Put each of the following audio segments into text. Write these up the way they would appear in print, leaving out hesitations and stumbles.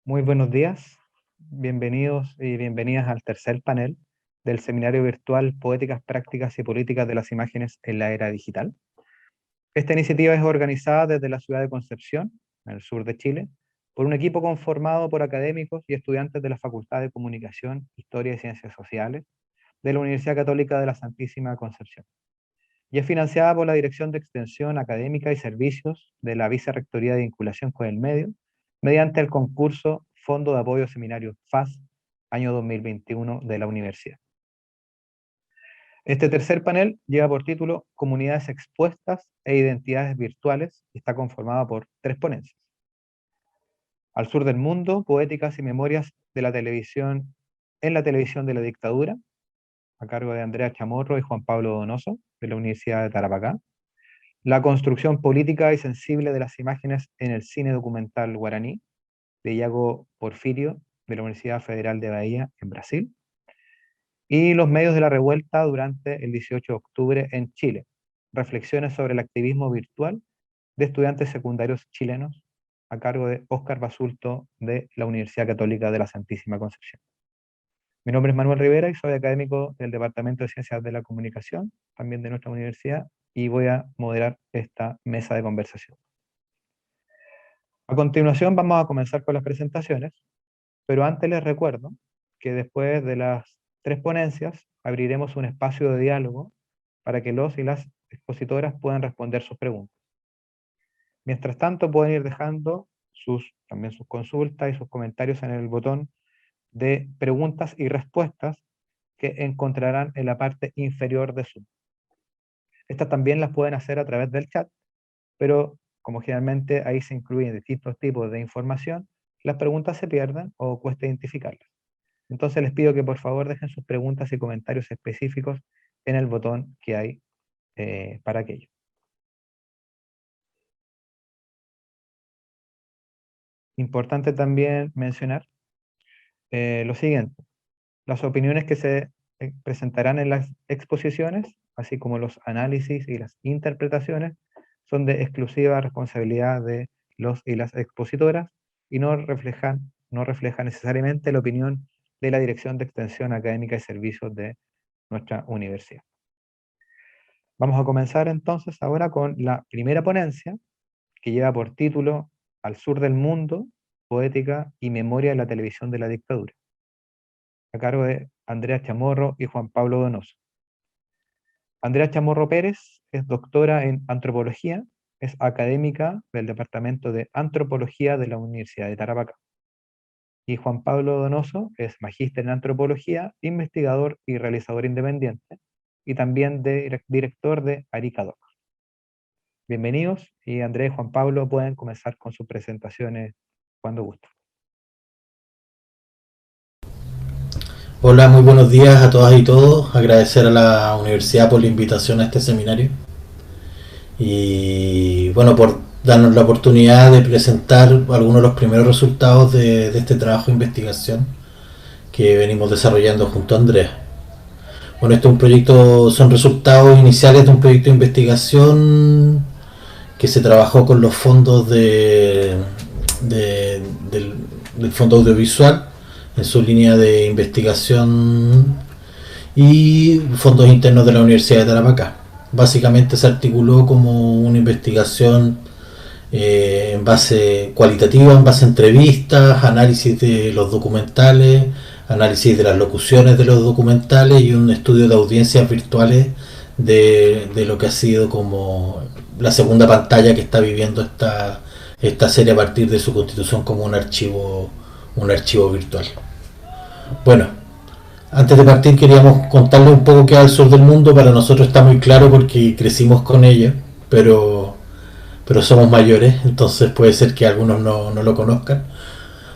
Muy buenos días, bienvenidos y bienvenidas al tercer panel del seminario virtual Poéticas, Prácticas y Políticas de las Imágenes en la Era Digital. Esta iniciativa es organizada desde la ciudad de Concepción, en el sur de Chile, por un equipo conformado por académicos y estudiantes de la Facultad de Comunicación, Historia y Ciencias Sociales de la Universidad Católica de la Santísima Concepción. Y es financiada por la Dirección de Extensión Académica y Servicios de la Vicerrectoría de Vinculación con el Medio, mediante el concurso Fondo de Apoyo Seminario FAS, año 2021 de la universidad. Este tercer panel lleva por título Comunidades expuestas e identidades virtuales y está conformado por 3 ponencias. Al sur del mundo, poéticas y memorias de la televisión en la televisión de la dictadura, a cargo de Andrea Chamorro y Juan Pablo Donoso, de la Universidad de Tarapacá. La construcción política y sensible de las imágenes en el cine documental guaraní, de Iago Porfirio, de la Universidad Federal de Bahía, en Brasil. Y los medios de la revuelta durante el 18 de octubre en Chile. Reflexiones sobre el activismo virtual de estudiantes secundarios chilenos, a cargo de Óscar Basulto, de la Universidad Católica de la Santísima Concepción. Mi nombre es Manuel Rivera y soy académico del Departamento de Ciencias de la Comunicación, también de nuestra universidad, y voy a moderar esta mesa de conversación. A continuación vamos a comenzar con las presentaciones, pero antes les recuerdo que después de las 3 ponencias abriremos un espacio de diálogo para que los y las expositoras puedan responder sus preguntas. Mientras tanto pueden ir dejando también sus consultas y sus comentarios en el botón de preguntas y respuestas que encontrarán en la parte inferior de Zoom. Estas también las pueden hacer a través del chat, pero como generalmente ahí se incluyen distintos tipos de información, las preguntas se pierden o cuesta identificarlas. Entonces les pido que por favor dejen sus preguntas y comentarios específicos en el botón que hay para aquello. Importante también mencionar lo siguiente. Las opiniones que se presentarán en las exposiciones, así como los análisis y las interpretaciones, son de exclusiva responsabilidad de los y las expositoras y no reflejan necesariamente la opinión de la Dirección de Extensión Académica y Servicios de nuestra universidad. Vamos a comenzar entonces ahora con la primera ponencia, que lleva por título Al sur del mundo, poética y memoria de la televisión de la dictadura, a cargo de Andrea Chamorro y Juan Pablo Donoso. Andrea Chamorro Pérez es doctora en antropología, es académica del Departamento de Antropología de la Universidad de Tarapacá. Y Juan Pablo Donoso es magíster en antropología, investigador y realizador independiente, y también director de Arica Doc. Bienvenidos, y Andrés y Juan Pablo pueden comenzar con sus presentaciones cuando gusten. Hola, muy buenos días a todas y todos. Agradecer a la universidad por la invitación a este seminario y bueno, por darnos la oportunidad de presentar algunos de los primeros resultados de este trabajo de investigación que venimos desarrollando junto a Andrea. Bueno, este es un proyecto, son resultados iniciales de un proyecto de investigación que se trabajó con los fondos del Fondo Audiovisual en su línea de investigación y fondos internos de la Universidad de Tarapacá. Básicamente se articuló como una investigación en base cualitativa, en base a entrevistas, análisis de los documentales, análisis de las locuciones de los documentales y un estudio de audiencias virtuales de lo que ha sido como la segunda pantalla que está viviendo esta serie a partir de su constitución como un archivo virtual. Bueno, antes de partir queríamos contarles un poco qué es Al sur del mundo. Para nosotros está muy claro porque crecimos con ella, pero somos mayores, entonces puede ser que algunos no lo conozcan.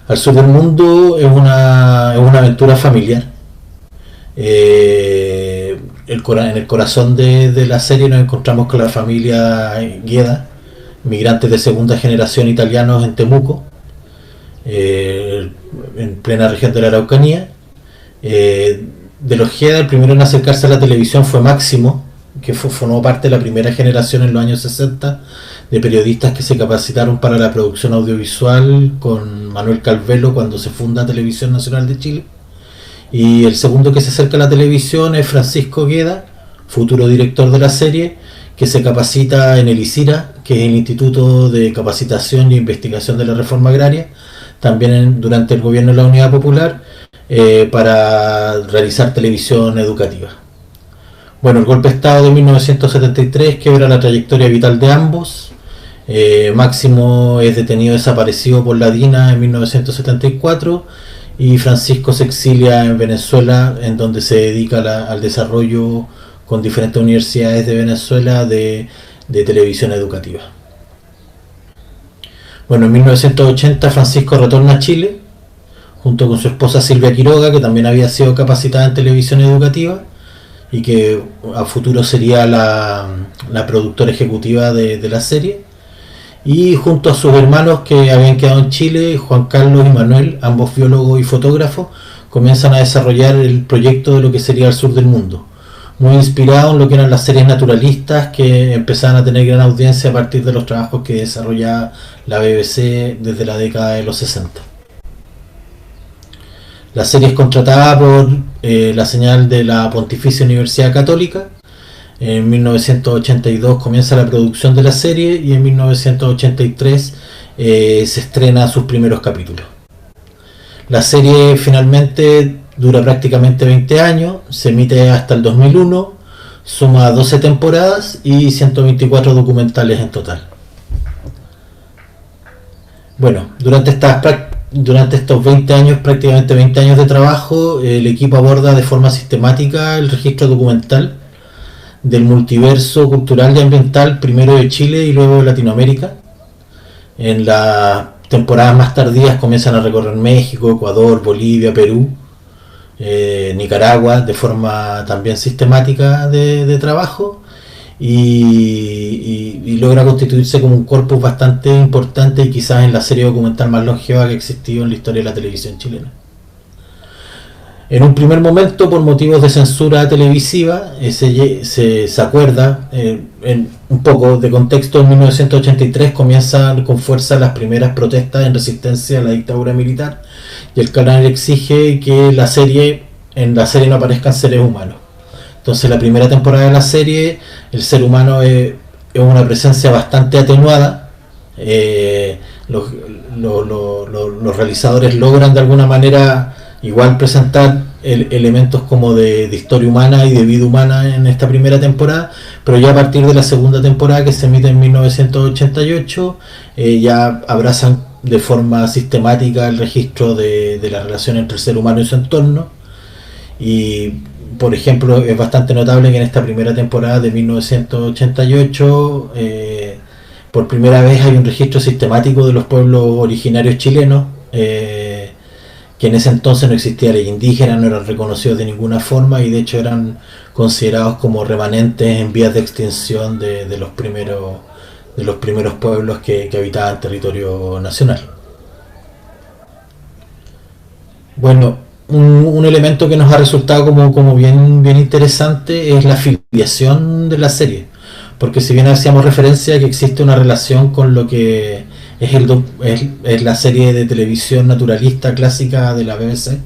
Al sur del mundo es una aventura familiar. En el corazón de la serie nos encontramos con la familia Gueda, migrantes de segunda generación italianos en Temuco, en plena región de la Araucanía. De los Gueda, el primero en acercarse a la televisión fue Máximo, que formó parte de la primera generación en los años 60 de periodistas que se capacitaron para la producción audiovisual con con Manuel Calvelo cuando se funda Televisión Nacional de Chile. Y el segundo que se acerca a la televisión es Francisco Gueda, futuro director de la serie, que se capacita en el ICIRA, que es el Instituto de Capacitación e Investigación de la Reforma Agraria, también durante el gobierno de la Unidad Popular, para realizar televisión educativa. Bueno, el golpe de Estado de 1973 quiebra la trayectoria vital de ambos. Máximo es detenido desaparecido por la DINA en 1974 y Francisco se exilia en Venezuela, en donde se dedica al desarrollo con diferentes universidades de Venezuela de televisión educativa. Bueno, en 1980 Francisco retorna a Chile junto con su esposa Silvia Quiroga, que también había sido capacitada en televisión educativa y que a futuro sería la productora ejecutiva de la serie, y junto a sus hermanos que habían quedado en Chile, Juan Carlos y Manuel, ambos biólogos y fotógrafos, comienzan a desarrollar el proyecto de lo que sería El Sur del Mundo, muy inspirado en lo que eran las series naturalistas que empezaban a tener gran audiencia a partir de los trabajos que desarrollaba la BBC desde la década de los 60. La serie es contratada por la señal de la Pontificia Universidad Católica. En 1982 comienza la producción de la serie y en 1983 se estrena sus primeros capítulos. La serie finalmente dura prácticamente 20 años, se emite hasta el 2001, suma 12 temporadas y 124 documentales en total. Bueno, durante estos 20 años, prácticamente 20 años de trabajo, el equipo aborda de forma sistemática el registro documental del multiverso cultural y ambiental, primero de Chile y luego de Latinoamérica. En las temporadas más tardías comienzan a recorrer México, Ecuador, Bolivia, Perú, Nicaragua, de forma también sistemática de trabajo, y logra constituirse como un corpus bastante importante y quizás en la serie documental más longeva que ha existido en la historia de la televisión chilena. En un primer momento, por motivos de censura televisiva, se acuerda, en un poco de contexto, en 1983 comienzan con fuerza las primeras protestas en resistencia a la dictadura militar y el canal exige que en la serie no aparezcan seres humanos. Entonces, la primera temporada de la serie, el ser humano es una presencia bastante atenuada. Los realizadores logran de alguna manera igual presentar elementos como de historia humana y de vida humana en esta primera temporada, pero ya a partir de la segunda temporada, que se emite en 1988, ya abrazan de forma sistemática el registro de la relación entre el ser humano y su entorno. Y por ejemplo, es bastante notable que en esta primera temporada de 1988 por primera vez hay un registro sistemático de los pueblos originarios chilenos, que en ese entonces no existía ley indígena, no eran reconocidos de ninguna forma y de hecho eran considerados como remanentes en vías de extinción de los primeros pueblos que habitaban territorio nacional. Bueno, un elemento que nos ha resultado como bien interesante es la filiación de la serie, porque si bien hacíamos referencia a que existe una relación con lo que es la serie de televisión naturalista clásica de la BBC,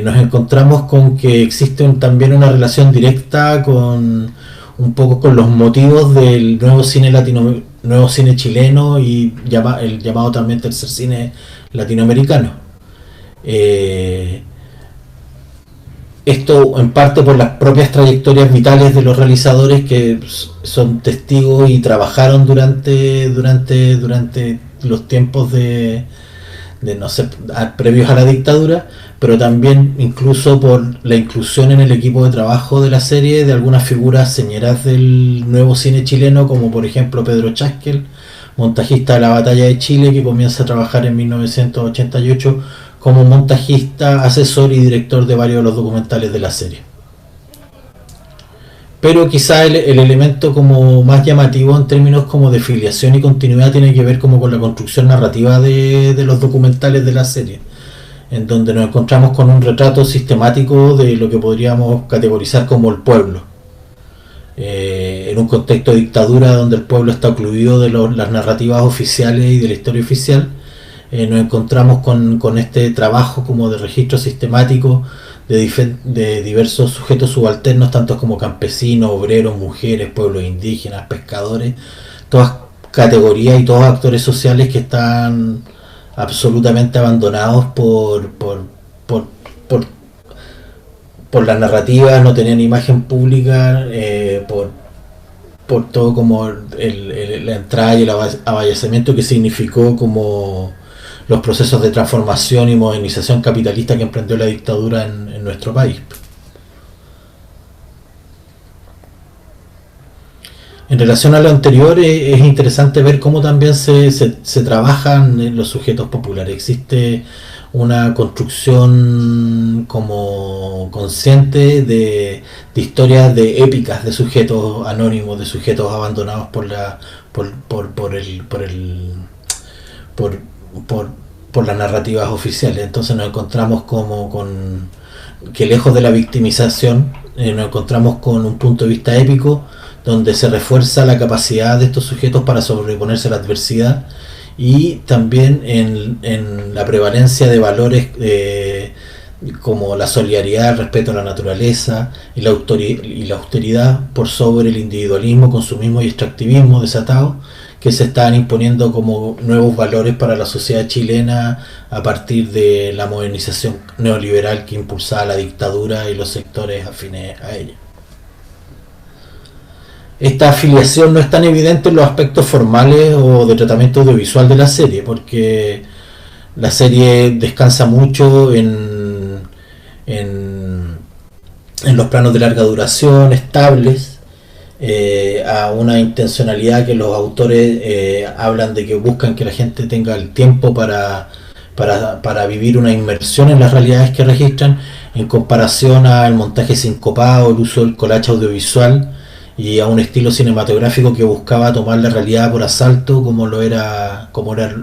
nos encontramos con que existe también una relación directa con un poco con los motivos del nuevo cine chileno y el llamado también tercer cine latinoamericano. Esto en parte por las propias trayectorias vitales de los realizadores que son testigos y trabajaron durante los tiempos previos a la dictadura, pero también incluso por la inclusión en el equipo de trabajo de la serie de algunas figuras señeras del nuevo cine chileno, como por ejemplo Pedro Chaskel, montajista de La Batalla de Chile, que comienza a trabajar en 1988 como montajista, asesor y director de varios de los documentales de la serie. Pero quizá el elemento como más llamativo en términos como de filiación y continuidad tiene que ver como con la construcción narrativa de los documentales de la serie, en donde nos encontramos con un retrato sistemático de lo que podríamos categorizar como el pueblo, en un contexto de dictadura donde el pueblo está ocluido de las narrativas oficiales y de la historia oficial. nos encontramos con este trabajo como de registro sistemático de diversos sujetos subalternos, tanto como campesinos, obreros, mujeres, pueblos indígenas, pescadores, todas categorías y todos actores sociales que están absolutamente abandonados por, por, por las narrativas, no tenían imagen pública, por todo como la entrada y el avallacimiento que significó como los procesos de transformación y modernización capitalista que emprendió la dictadura en nuestro país. En relación a lo anterior, es interesante ver cómo también se trabajan en los sujetos populares. Existe una construcción como consciente de historias de épicas de sujetos anónimos, de sujetos abandonados por el por, por, por las narrativas oficiales. Entonces nos encontramos como con que lejos de la victimización, nos encontramos con un punto de vista épico donde se refuerza la capacidad de estos sujetos para sobreponerse a la adversidad y también en la prevalencia de valores como la solidaridad, el respeto a la naturaleza y la austeridad por sobre el individualismo, consumismo y extractivismo desatado que se están imponiendo como nuevos valores para la sociedad chilena a partir de la modernización neoliberal que impulsaba la dictadura y los sectores afines a ella. Esta afiliación no es tan evidente en los aspectos formales o de tratamiento audiovisual de la serie, porque la serie descansa mucho en los planos de larga duración, estables, a una intencionalidad que los autores hablan de que buscan que la gente tenga el tiempo para vivir una inmersión en las realidades que registran, en comparación al montaje sincopado, el uso del collage audiovisual y a un estilo cinematográfico que buscaba tomar la realidad por asalto como era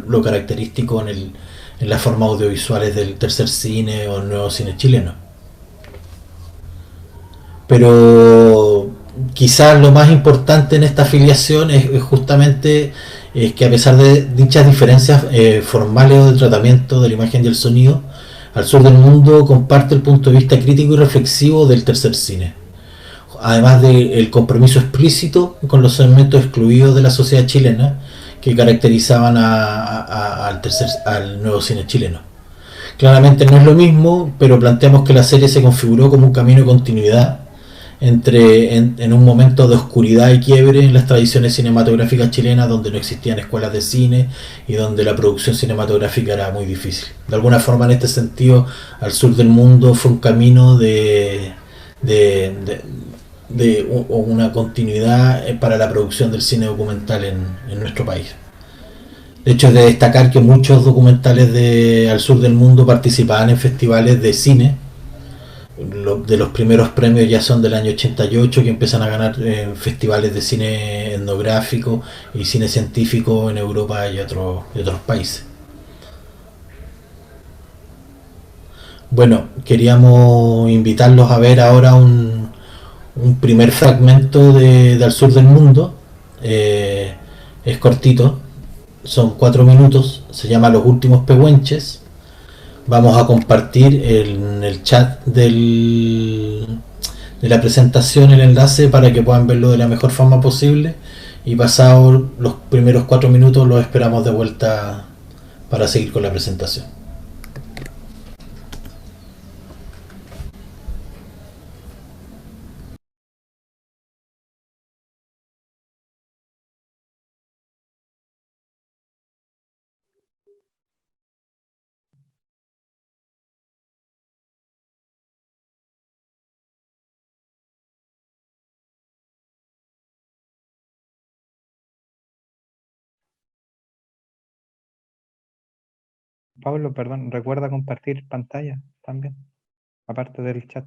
lo característico en las formas audiovisuales del tercer cine o el nuevo cine chileno. Pero quizás lo más importante en esta afiliación es justamente que a pesar de dichas diferencias formales o de tratamiento de la imagen y el sonido, Al Sur del Mundo comparte el punto de vista crítico y reflexivo del tercer cine, además del compromiso explícito con los segmentos excluidos de la sociedad chilena que caracterizaban al nuevo cine chileno. Claramente no es lo mismo, pero planteamos que la serie se configuró como un camino de continuidad en un momento de oscuridad y quiebre en las tradiciones cinematográficas chilenas, donde no existían escuelas de cine y donde la producción cinematográfica era muy difícil. De alguna forma, en este sentido, Al Sur del Mundo fue un camino de una continuidad para la producción del cine documental en nuestro país. De hecho, es de destacar que muchos documentales de Al Sur del Mundo participaban en festivales de cine. De los primeros premios ya son del año 88, que empiezan a ganar festivales de cine etnográfico y cine científico en Europa y otros países. Bueno, queríamos invitarlos a ver ahora un primer fragmento de Al Sur del Mundo. Es cortito, son 4 minutos, se llama Los Últimos Pehuenches. Vamos a compartir en el chat de la presentación el enlace para que puedan verlo de la mejor forma posible, y pasados los primeros 4 minutos los esperamos de vuelta para seguir con la presentación. Pablo, perdón, recuerda compartir pantalla también, aparte del chat.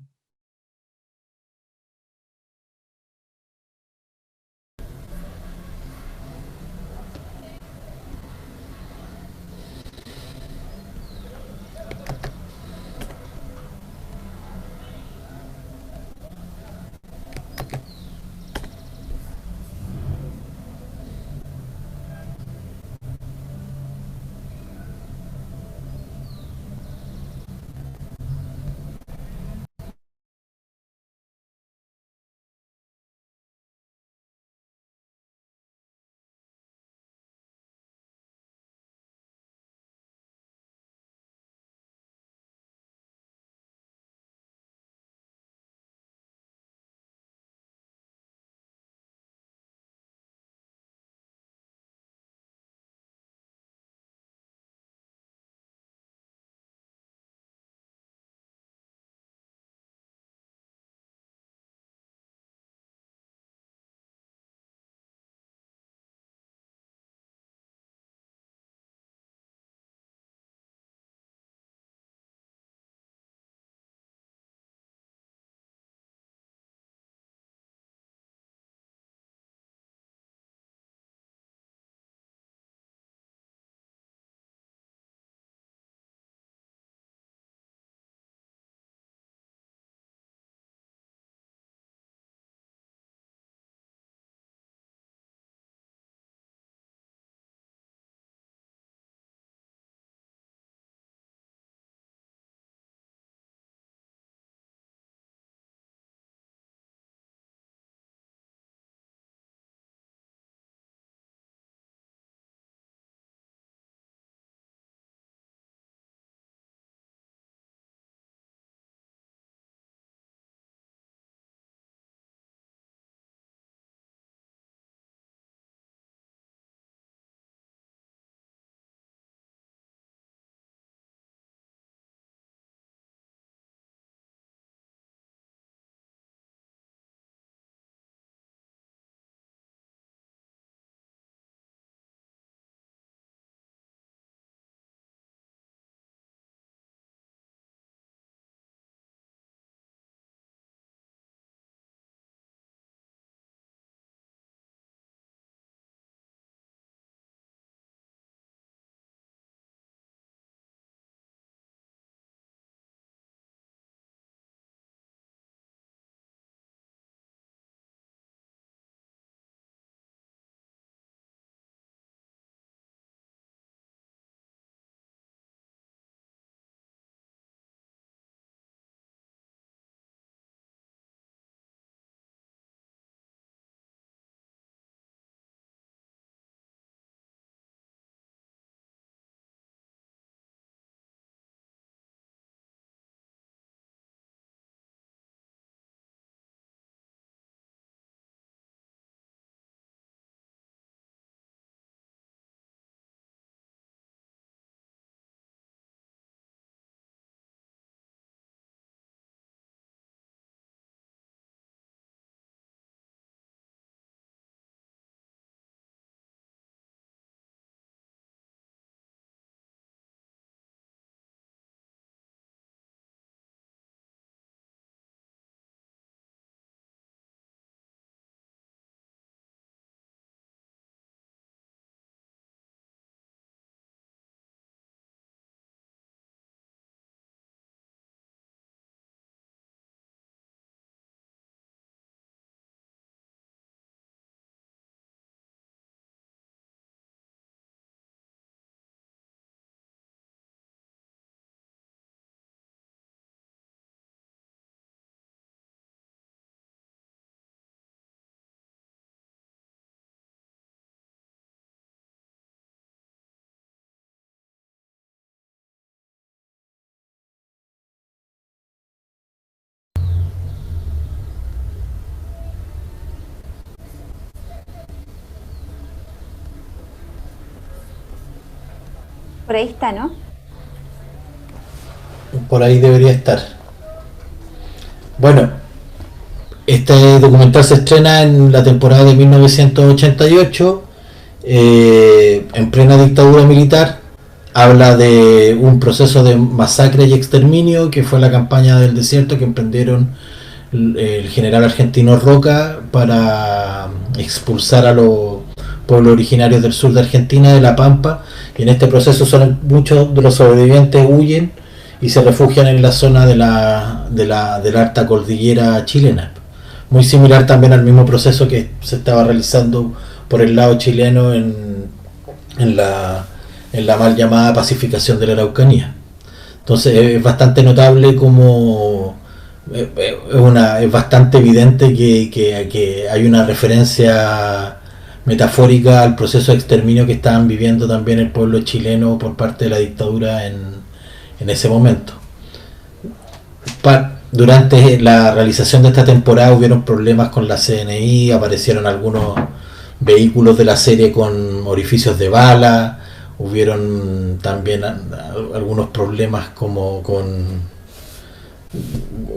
Por ahí está, ¿no? Por ahí debería estar. Bueno, este documental se estrena en la temporada de 1988, en plena dictadura militar. Habla de un proceso de masacre y exterminio que fue la campaña del desierto que emprendieron el general argentino Roca para expulsar a los pueblos originarios del sur de Argentina, de La Pampa, y en este proceso muchos de los sobrevivientes huyen y se refugian en la zona de la alta cordillera chilena. Muy similar también al mismo proceso que se estaba realizando por el lado chileno en, la, en la mal llamada pacificación de la Araucanía. Entonces es bastante notable como es bastante evidente que hay una referencia metafórica al proceso de exterminio que estaban viviendo también el pueblo chileno por parte de la dictadura en ese momento. Durante la realización de esta temporada hubieron problemas con la CNI, aparecieron algunos vehículos de la serie con orificios de bala, hubieron también algunos problemas como con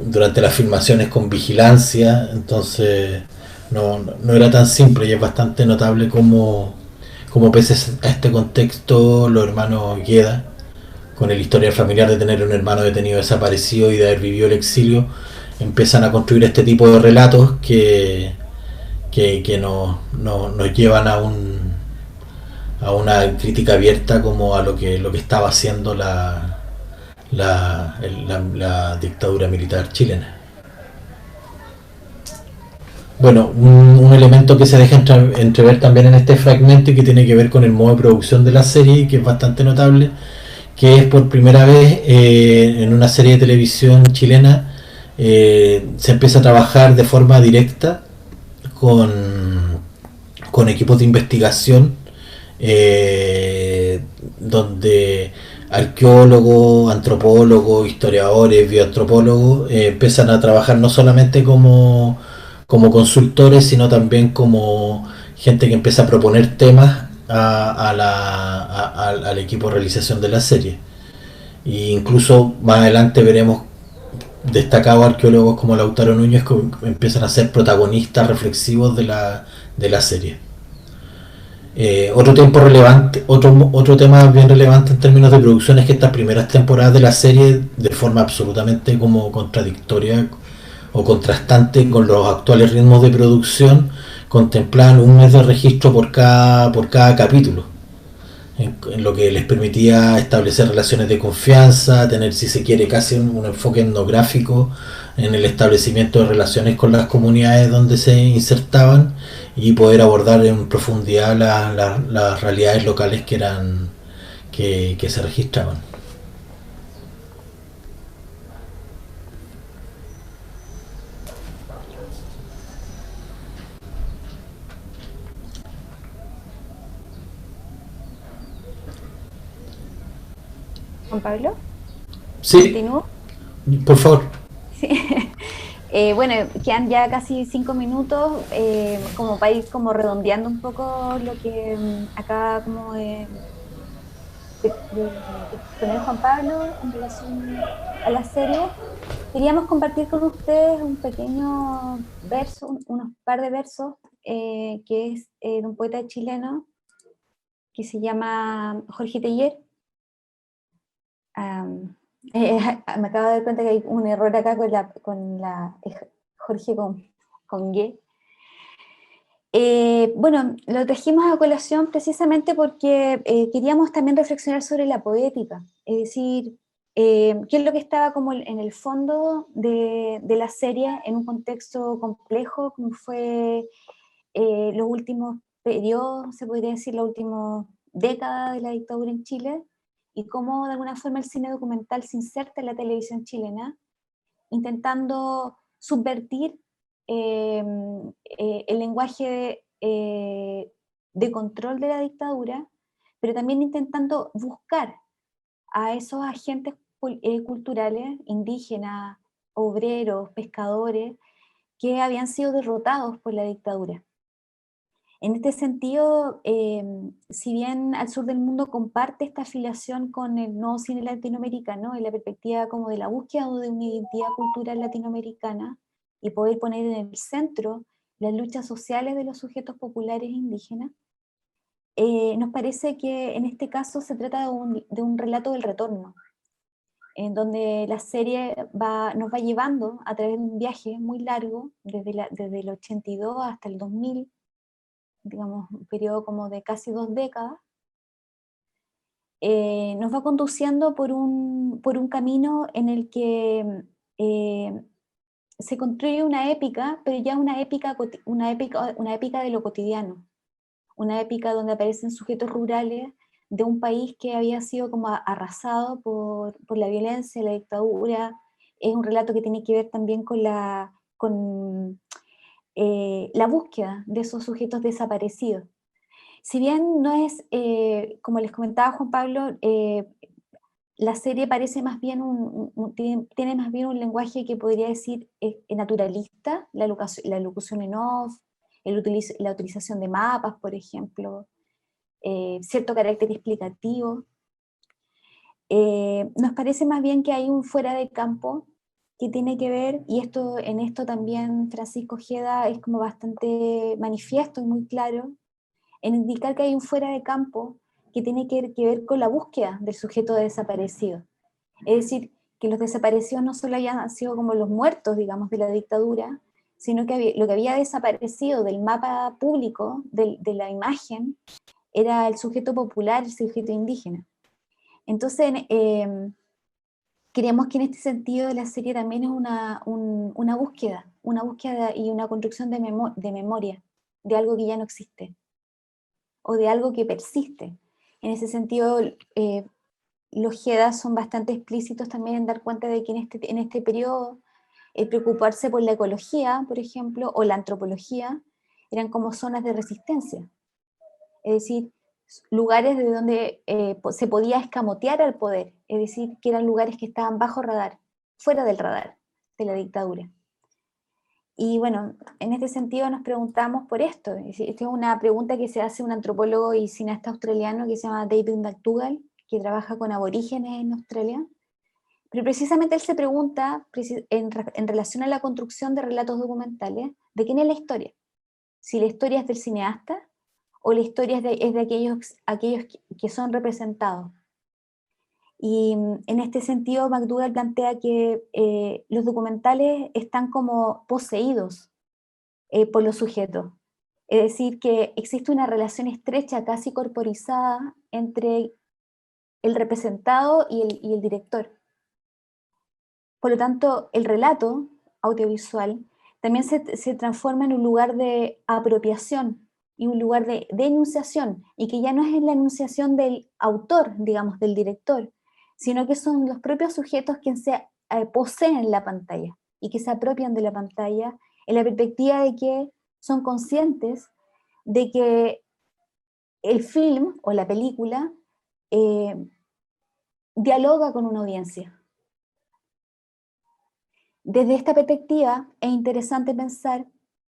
durante las filmaciones con vigilancia, entonces no era tan simple y es bastante notable como pese a este contexto los hermanos Gueda, con el historial familiar de tener un hermano detenido desaparecido y de haber vivido el exilio, empiezan a construir este tipo de relatos que nos llevan a una crítica abierta como a lo que estaba haciendo la dictadura militar chilena. Bueno, un elemento que se deja entrever también en este fragmento y que tiene que ver con el modo de producción de la serie, que es bastante notable, que es por primera vez en una serie de televisión chilena se empieza a trabajar de forma directa con, con equipos de investigación donde arqueólogos, antropólogos, historiadores, bioantropólogos empiezan a trabajar no solamente como consultores, sino también como gente que empieza a proponer temas al equipo de realización de la serie. E incluso más adelante veremos destacados arqueólogos como Lautaro Núñez que empiezan a ser protagonistas reflexivos de la serie. Otro tiempo relevante, otro tema bien relevante en términos de producción es que estas primeras temporadas de la serie, de forma absolutamente como contradictoria o contrastante con los actuales ritmos de producción, contemplaban un mes de registro por cada capítulo, en lo que les permitía establecer relaciones de confianza, tener, si se quiere, casi un enfoque etnográfico en el establecimiento de relaciones con las comunidades donde se insertaban y poder abordar en profundidad las realidades locales que se registraban. Juan Pablo, Sí, continúo. por favor. Sí. Bueno, quedan ya casi 5 minutos, como para ir como redondeando un poco lo que acaba como de exponer Juan Pablo en relación a la serie. Queríamos compartir con ustedes un pequeño verso, unos par de versos, que es de un poeta chileno que se llama Jorge Teillier. Um, Me acabo de dar cuenta que hay un error acá con la Jorge con G. Bueno, lo trajimos a colación precisamente porque queríamos también reflexionar sobre la poética, es decir, qué es lo que estaba como en el fondo de la serie en un contexto complejo como fue los últimos periodos, se podría decir, las últimas décadas de la dictadura en Chile, y cómo de alguna forma el cine documental se inserta en la televisión chilena, intentando subvertir el lenguaje de control de la dictadura, pero también intentando buscar a esos agentes culturales, indígenas, obreros, pescadores, que habían sido derrotados por la dictadura. En este sentido, si bien Al Sur del Mundo comparte esta afiliación con el nuevo cine latinoamericano, en la perspectiva como de la búsqueda de una identidad cultural latinoamericana y poder poner en el centro las luchas sociales de los sujetos populares e indígenas, nos parece que en este caso se trata de un relato del retorno, en donde la serie nos va llevando a través de un viaje muy largo, desde el 82 hasta el 2000, digamos, un periodo como de casi 2 décadas, nos va conduciendo por un camino en el que se construye una épica, pero ya una épica de lo cotidiano, una épica donde aparecen sujetos rurales de un país que había sido como arrasado por la violencia, la dictadura. Es un relato que tiene que ver también con la búsqueda de esos sujetos desaparecidos. Si bien no es, como les comentaba Juan Pablo, la serie parece más bien tiene más bien un lenguaje que podría decir naturalista, la locución en off, la utilización de mapas, por ejemplo, cierto carácter explicativo. Nos parece más bien que hay un fuera de campo que tiene que ver, y en esto también Francisco Ojeda es como bastante manifiesto y muy claro, en indicar que hay un fuera de campo que tiene que ver con la búsqueda del sujeto desaparecido. Es decir, que los desaparecidos no solo hayan sido como los muertos, digamos, de la dictadura, sino que lo que había desaparecido del mapa público, de la imagen, era el sujeto popular, el sujeto indígena. Entonces, creemos que en este sentido la serie también es una búsqueda y una construcción de memoria, de algo que ya no existe, o de algo que persiste. En ese sentido, los Jedas son bastante explícitos también en dar cuenta de que en este periodo preocuparse por la ecología, por ejemplo, o la antropología, eran como zonas de resistencia. Es decir, lugares de donde se podía escamotear al poder, es decir, que eran lugares que estaban bajo radar, fuera del radar de la dictadura. Y bueno, en este sentido nos preguntamos por esto. Esta es una pregunta que se hace un antropólogo y cineasta australiano que se llama David McDougall, que trabaja con aborígenes en Australia. Pero precisamente él se pregunta, en relación a la construcción de relatos documentales, ¿de quién es la historia? Si la historia es del cineasta o la historia es de aquellos que son representados. Y en este sentido, McDougall plantea que los documentales están como poseídos por los sujetos. Es decir, que existe una relación estrecha, casi corporizada, entre el representado y el director. Por lo tanto, el relato audiovisual también se transforma en un lugar de apropiación y un lugar de enunciación, y que ya no es la enunciación del autor, digamos, del director, sino que son los propios sujetos quienes se poseen la pantalla y que se apropian de la pantalla en la perspectiva de que son conscientes de que el film o la película eh, dialoga con una audiencia. Desde esta perspectiva es interesante pensar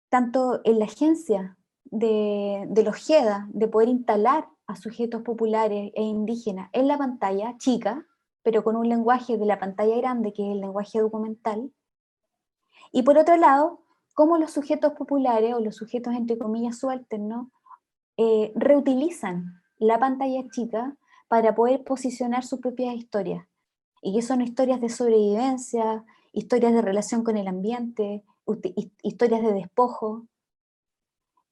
tanto en la agencia de los JEDA, de poder instalar a sujetos populares e indígenas en la pantalla chica, pero con un lenguaje de la pantalla grande, que es el lenguaje documental, y por otro lado, cómo los sujetos populares, o los sujetos entre comillas subalternos, reutilizan la pantalla chica para poder posicionar sus propias historias, y que son historias de sobrevivencia, historias de relación con el ambiente, historias de despojo.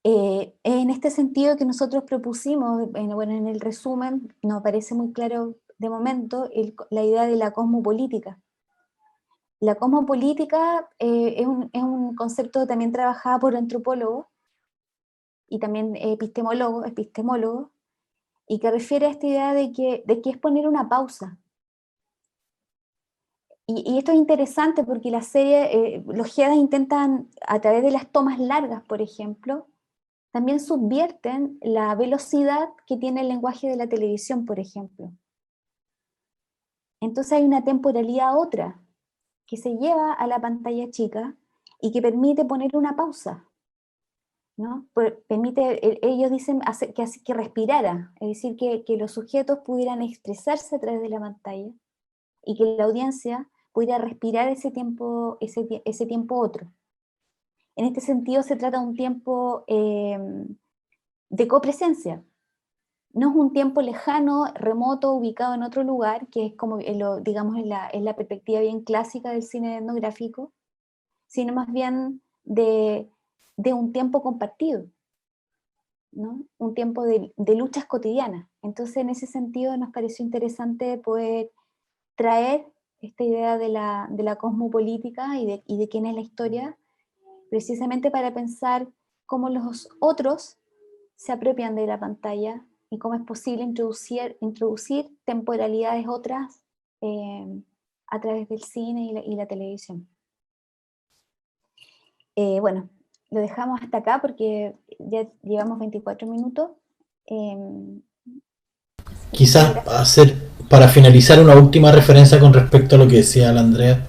En este sentido que nosotros propusimos, bueno, en el resumen, nos parece muy claro de momento la idea de la cosmopolítica. La cosmopolítica es un concepto también trabajado por antropólogos y también epistemólogos, y que refiere a esta idea de que es poner una pausa. Y esto es interesante porque la serie, los Jedas intentan, a través de las tomas largas, por ejemplo, también subvierten la velocidad que tiene el lenguaje de la televisión, por ejemplo. Entonces hay una temporalidad otra que se lleva a la pantalla chica y que permite poner una pausa. ¿no? Ellos dicen que respirara, es decir, que los sujetos pudieran expresarse a través de la pantalla y que la audiencia pudiera respirar ese tiempo otro. En este sentido se trata de un tiempo de copresencia. No es un tiempo lejano, remoto, ubicado en otro lugar, que es como, digamos, es la perspectiva bien clásica del cine etnográfico, sino más bien de un tiempo compartido, ¿no? Un tiempo de luchas cotidianas. Entonces, en ese sentido, nos pareció interesante poder traer esta idea de la cosmopolítica y de quién es la historia, precisamente para pensar cómo los otros se apropian de la pantalla y cómo es posible introducir temporalidades otras a través del cine y la televisión. Bueno, lo dejamos hasta acá porque ya llevamos 24 minutos. Quizás para finalizar, una última referencia con respecto a lo que decía la Andrea.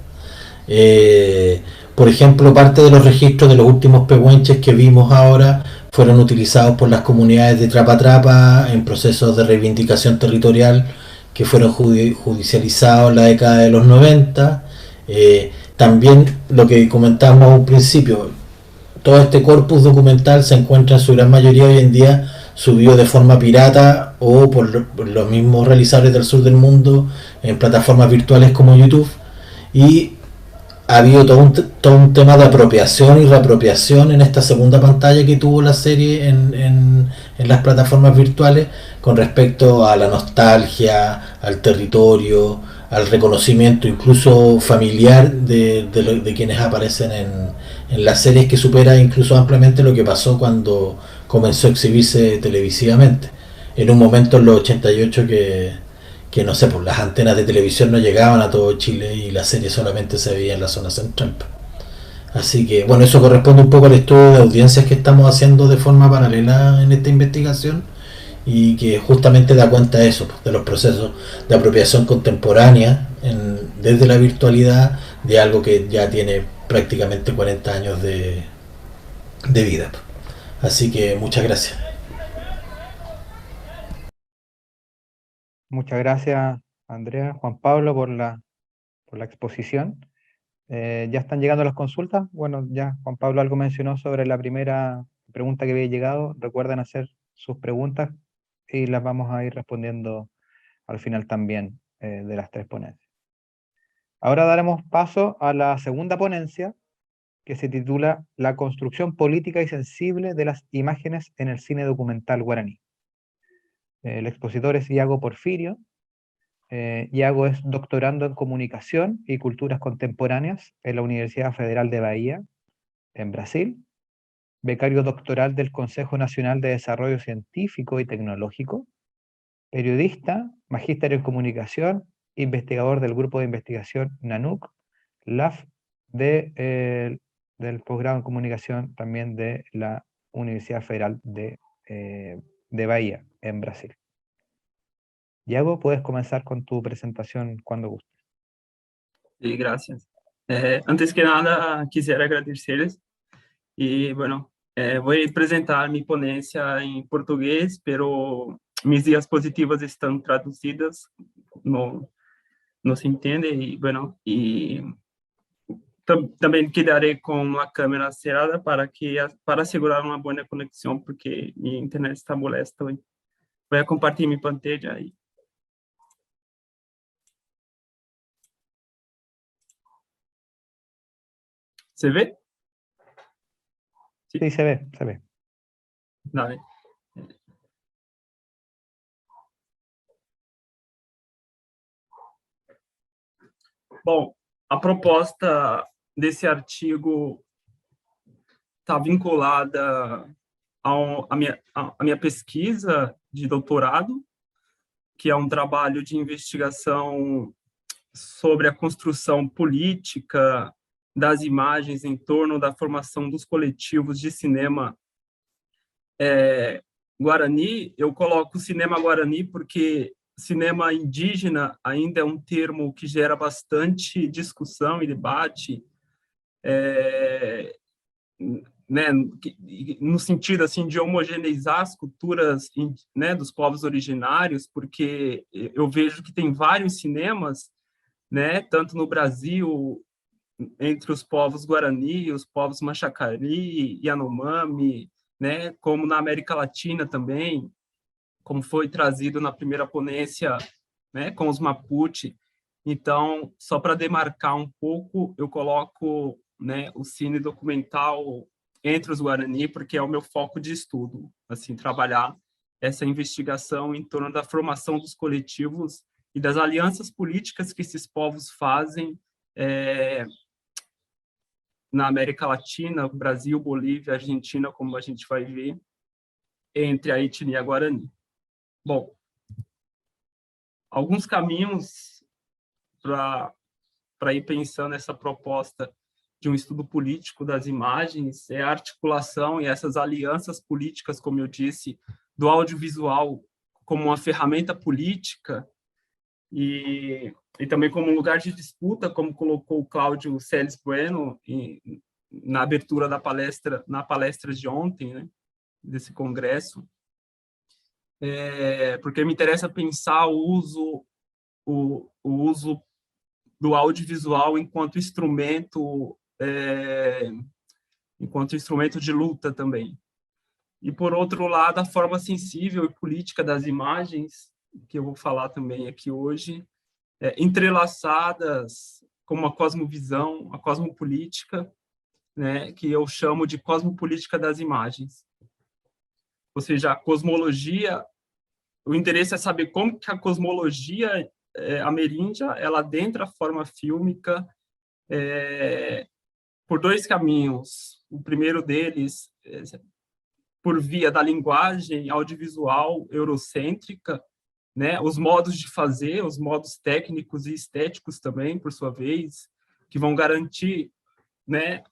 Por ejemplo, parte de los registros de los últimos pehuenches que vimos ahora fueron utilizados por las comunidades de Trapa Trapa en procesos de reivindicación territorial que fueron judicializados en la década de los 90. También lo que comentábamos al principio, todo este corpus documental se encuentra en su gran mayoría hoy en día subido de forma pirata o por los mismos realizadores del sur del mundo en plataformas virtuales como YouTube, y ha habido todo un tema de apropiación y reapropiación en esta segunda pantalla que tuvo la serie en las plataformas virtuales con respecto a la nostalgia, al territorio, al reconocimiento incluso familiar de quienes aparecen en las series, que supera incluso ampliamente lo que pasó cuando comenzó a exhibirse televisivamente. En un momento en los 88 que no sé, pues las antenas de televisión no llegaban a todo Chile y la serie solamente se veía en la zona central. Así que, bueno, eso corresponde un poco al estudio de audiencias que estamos haciendo de forma paralela en esta investigación y que justamente da cuenta de eso, de los procesos de apropiación contemporánea desde la virtualidad de algo que ya tiene prácticamente 40 años de vida. Así que muchas gracias. Muchas gracias, Andrea, Juan Pablo, por la exposición. Ya están llegando las consultas. Bueno, ya Juan Pablo algo mencionó sobre la primera pregunta que había llegado. Recuerden hacer sus preguntas y las vamos a ir respondiendo al final también de las tres ponencias. Ahora daremos paso a la segunda ponencia, que se titula La construcción política y sensible de las imágenes en el cine documental guaraní. El expositor es Iago Porfirio. Iago es doctorando en Comunicación y Culturas Contemporáneas en la Universidad Federal de Bahía, en Brasil, becario doctoral del Consejo Nacional de Desarrollo Científico y Tecnológico, periodista, magíster en Comunicación, investigador del Grupo de Investigación NANUC, LAF, del posgrado en Comunicación también de la Universidad Federal de Bahía, en Brasil. Iago, puedes comenzar con tu presentación cuando gustes. Sí, gracias. Antes que nada, quisiera agradecerles. Y bueno, voy a presentar mi ponencia en portugués, pero mis diapositivas están traducidas, no se entiende. Y bueno, y también quedaré con la cámara cerrada para asegurar una buena conexión, porque mi internet está molesto. Voy a compartir mi pantalla y ¿se ve? Sí, se ve. Dale. Bom, a proposta desse artigo está vinculada à minha pesquisa de doutorado, que é um trabalho de investigação sobre a construção política das imagens em torno da formação dos coletivos de cinema guarani. Eu coloco cinema guarani porque cinema indígena ainda é um termo que gera bastante discussão e debate né, no sentido assim de homogeneizar as culturas, né, dos povos originários, porque eu vejo que tem vários cinemas, né, tanto no Brasil, entre os povos Guarani, os povos Machacari, Yanomami, né, como na América Latina também, como foi trazido na primeira ponência, né, com os Mapuche. Então, só para demarcar um pouco, eu coloco, né, o cine documental entre os Guarani, porque é o meu foco de estudo, assim, trabalhar essa investigação em torno da formação dos coletivos e das alianças políticas que esses povos fazem na América Latina, Brasil, Bolívia, Argentina, como a gente vai ver, entre a etnia Guarani. Bom, alguns caminhos para ir pensando essa proposta de um estudo político das imagens é a articulação e essas alianças políticas, como eu disse, do audiovisual como uma ferramenta política e também como um lugar de disputa, como colocou o Cláudio Celes Bueno na abertura da palestra, na palestra de ontem, né, desse congresso, porque me interessa pensar o uso do audiovisual enquanto instrumento de luta também. E, por outro lado, a forma sensível e política das imagens, que eu vou falar também aqui hoje, entrelaçadas com uma cosmovisão, a cosmopolítica, né, que eu chamo de cosmopolítica das imagens. Ou seja, a cosmologia, o interesse é saber como que a cosmologia ameríndia, ela adentra a forma fílmica por dois caminhos. O primeiro deles, por via da linguagem audiovisual eurocêntrica, né? Os modos de fazer, os modos técnicos e estéticos também, por sua vez, que vão garantir, né,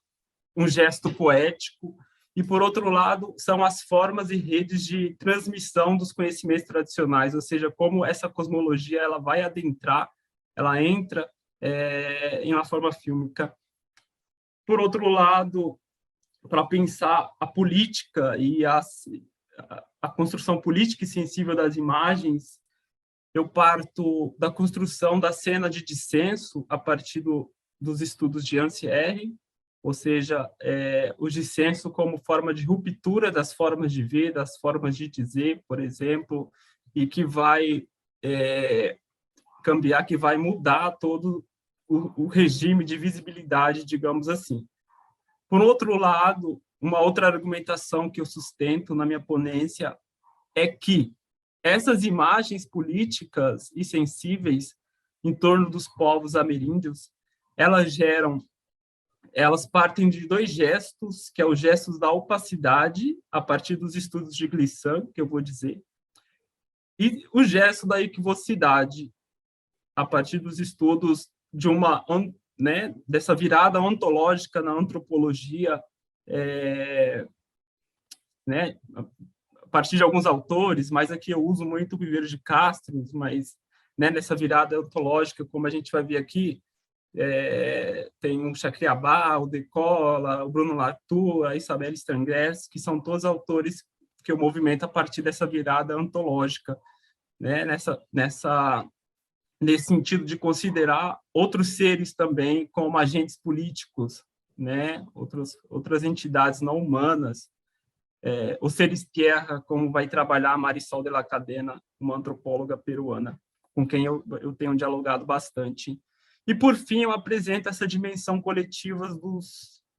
um gesto poético. E, por outro lado, são as formas e redes de transmissão dos conhecimentos tradicionais, ou seja, como essa cosmologia ela vai adentrar, ela entra em uma forma fílmica. Por outro lado, para pensar a política e a construção política e sensível das imagens, eu parto da construção da cena de dissenso a partir dos estudos de Ancière, ou seja, o dissenso como forma de ruptura das formas de ver, das formas de dizer, por exemplo, e que vai cambiar, que vai mudar todo o regime de visibilidade, digamos assim. Por outro lado, uma outra argumentação que eu sustento na minha ponência é que essas imagens políticas e sensíveis em torno dos povos ameríndios, elas partem de dois gestos, que é o gesto da opacidade, a partir dos estudos de Glissant, que eu vou dizer, e o gesto da equivocidade, a partir dos estudos de né, dessa virada ontológica na antropologia, né, a partir de alguns autores, mas aqui eu uso muito o Viveiro de Castro, mas, né, nessa virada ontológica, como a gente vai ver aqui, tem o Chacriabá, o Decola, o Bruno Latour, a Isabelle Stangres, que são todos autores que eu movimento a partir dessa virada ontológica, né, nesse sentido de considerar outros seres também como agentes políticos, né, outras entidades não humanas, os seres terra, como vai trabalhar Marisol de la Cadena, uma antropóloga peruana, com quem eu tenho dialogado bastante. E, por fim, eu apresento essa dimensão coletiva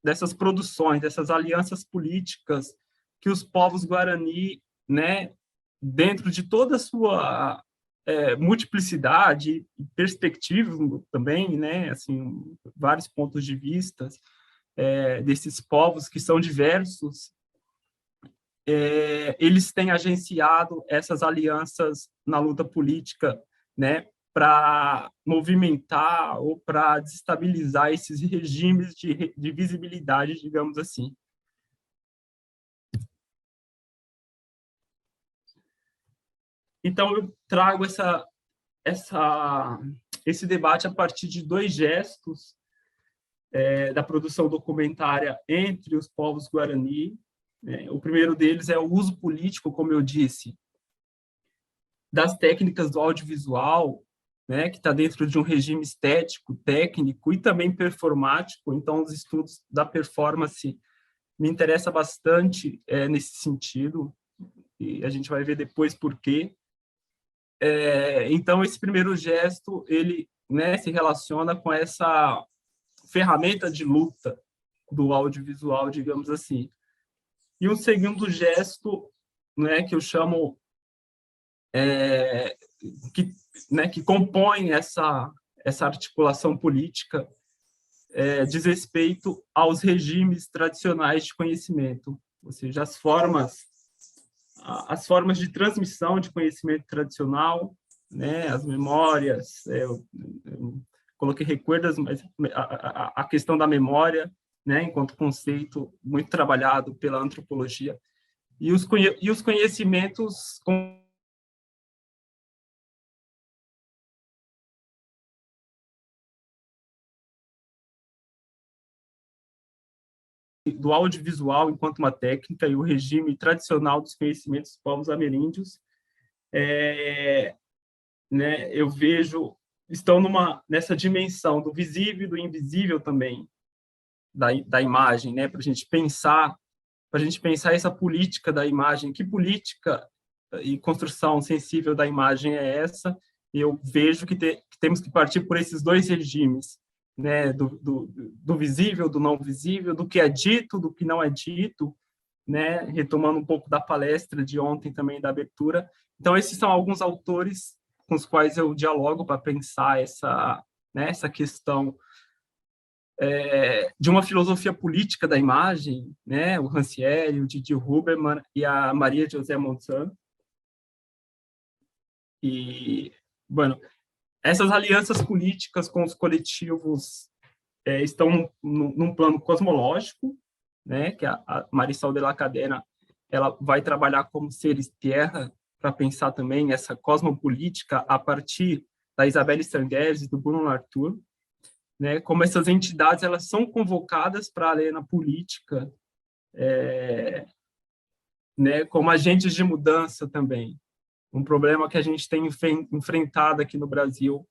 dessas produções, dessas alianças políticas que os povos Guarani, né, dentro de toda a sua multiplicidade e perspectiva também, né, assim, vários pontos de vista desses povos que são diversos, eles têm agenciado essas alianças na luta política, né, para movimentar ou para desestabilizar esses regimes de visibilidade, digamos assim. Então, eu trago esse debate a partir de dois gestos da produção documentária entre os povos Guarani. O primeiro deles é o uso político, como eu disse, das técnicas do audiovisual, né, que está dentro de um regime estético, técnico e também performático. Então, os estudos da performance me interessam bastante nesse sentido, e a gente vai ver depois por quê. Então, esse primeiro gesto, ele, né, se relaciona com essa ferramenta de luta do audiovisual, digamos assim. E um segundo gesto, né, que eu chamo, que compõe essa articulação política, diz respeito aos regimes tradicionais de conhecimento, ou seja, as formas de transmissão de conhecimento tradicional, né, as memórias, eu coloquei recuerdos, mas a questão da memória, né, enquanto conceito muito trabalhado pela antropologia, e os conhecimentos do audiovisual enquanto uma técnica e o regime tradicional dos conhecimentos dos povos ameríndios, né, eu vejo, estão nessa dimensão do visível e do invisível também, da imagem, né, para a gente pensar essa política da imagem, que política e construção sensível da imagem é essa. Eu vejo que temos que partir por esses dois regimes, né, do visível, do não visível, do que é dito, do que não é dito, né, retomando um pouco da palestra de ontem também, da abertura. Então, esses são alguns autores com os quais eu dialogo para pensar essa questão de uma filosofia política da imagem, né, o Rancière, o Didier Huberman e a Maria José Montan. E, bueno, essas alianças políticas com os coletivos estão num plano cosmológico, né, que a Marisol de la Cadena ela vai trabalhar como seres terra para pensar também essa cosmopolítica a partir da Isabelle Sangueres e do Bruno Latour, né, como essas entidades elas são convocadas para a arena política, né, como agentes de mudança também. Um problema que a gente tem enfrentado aqui no Brasil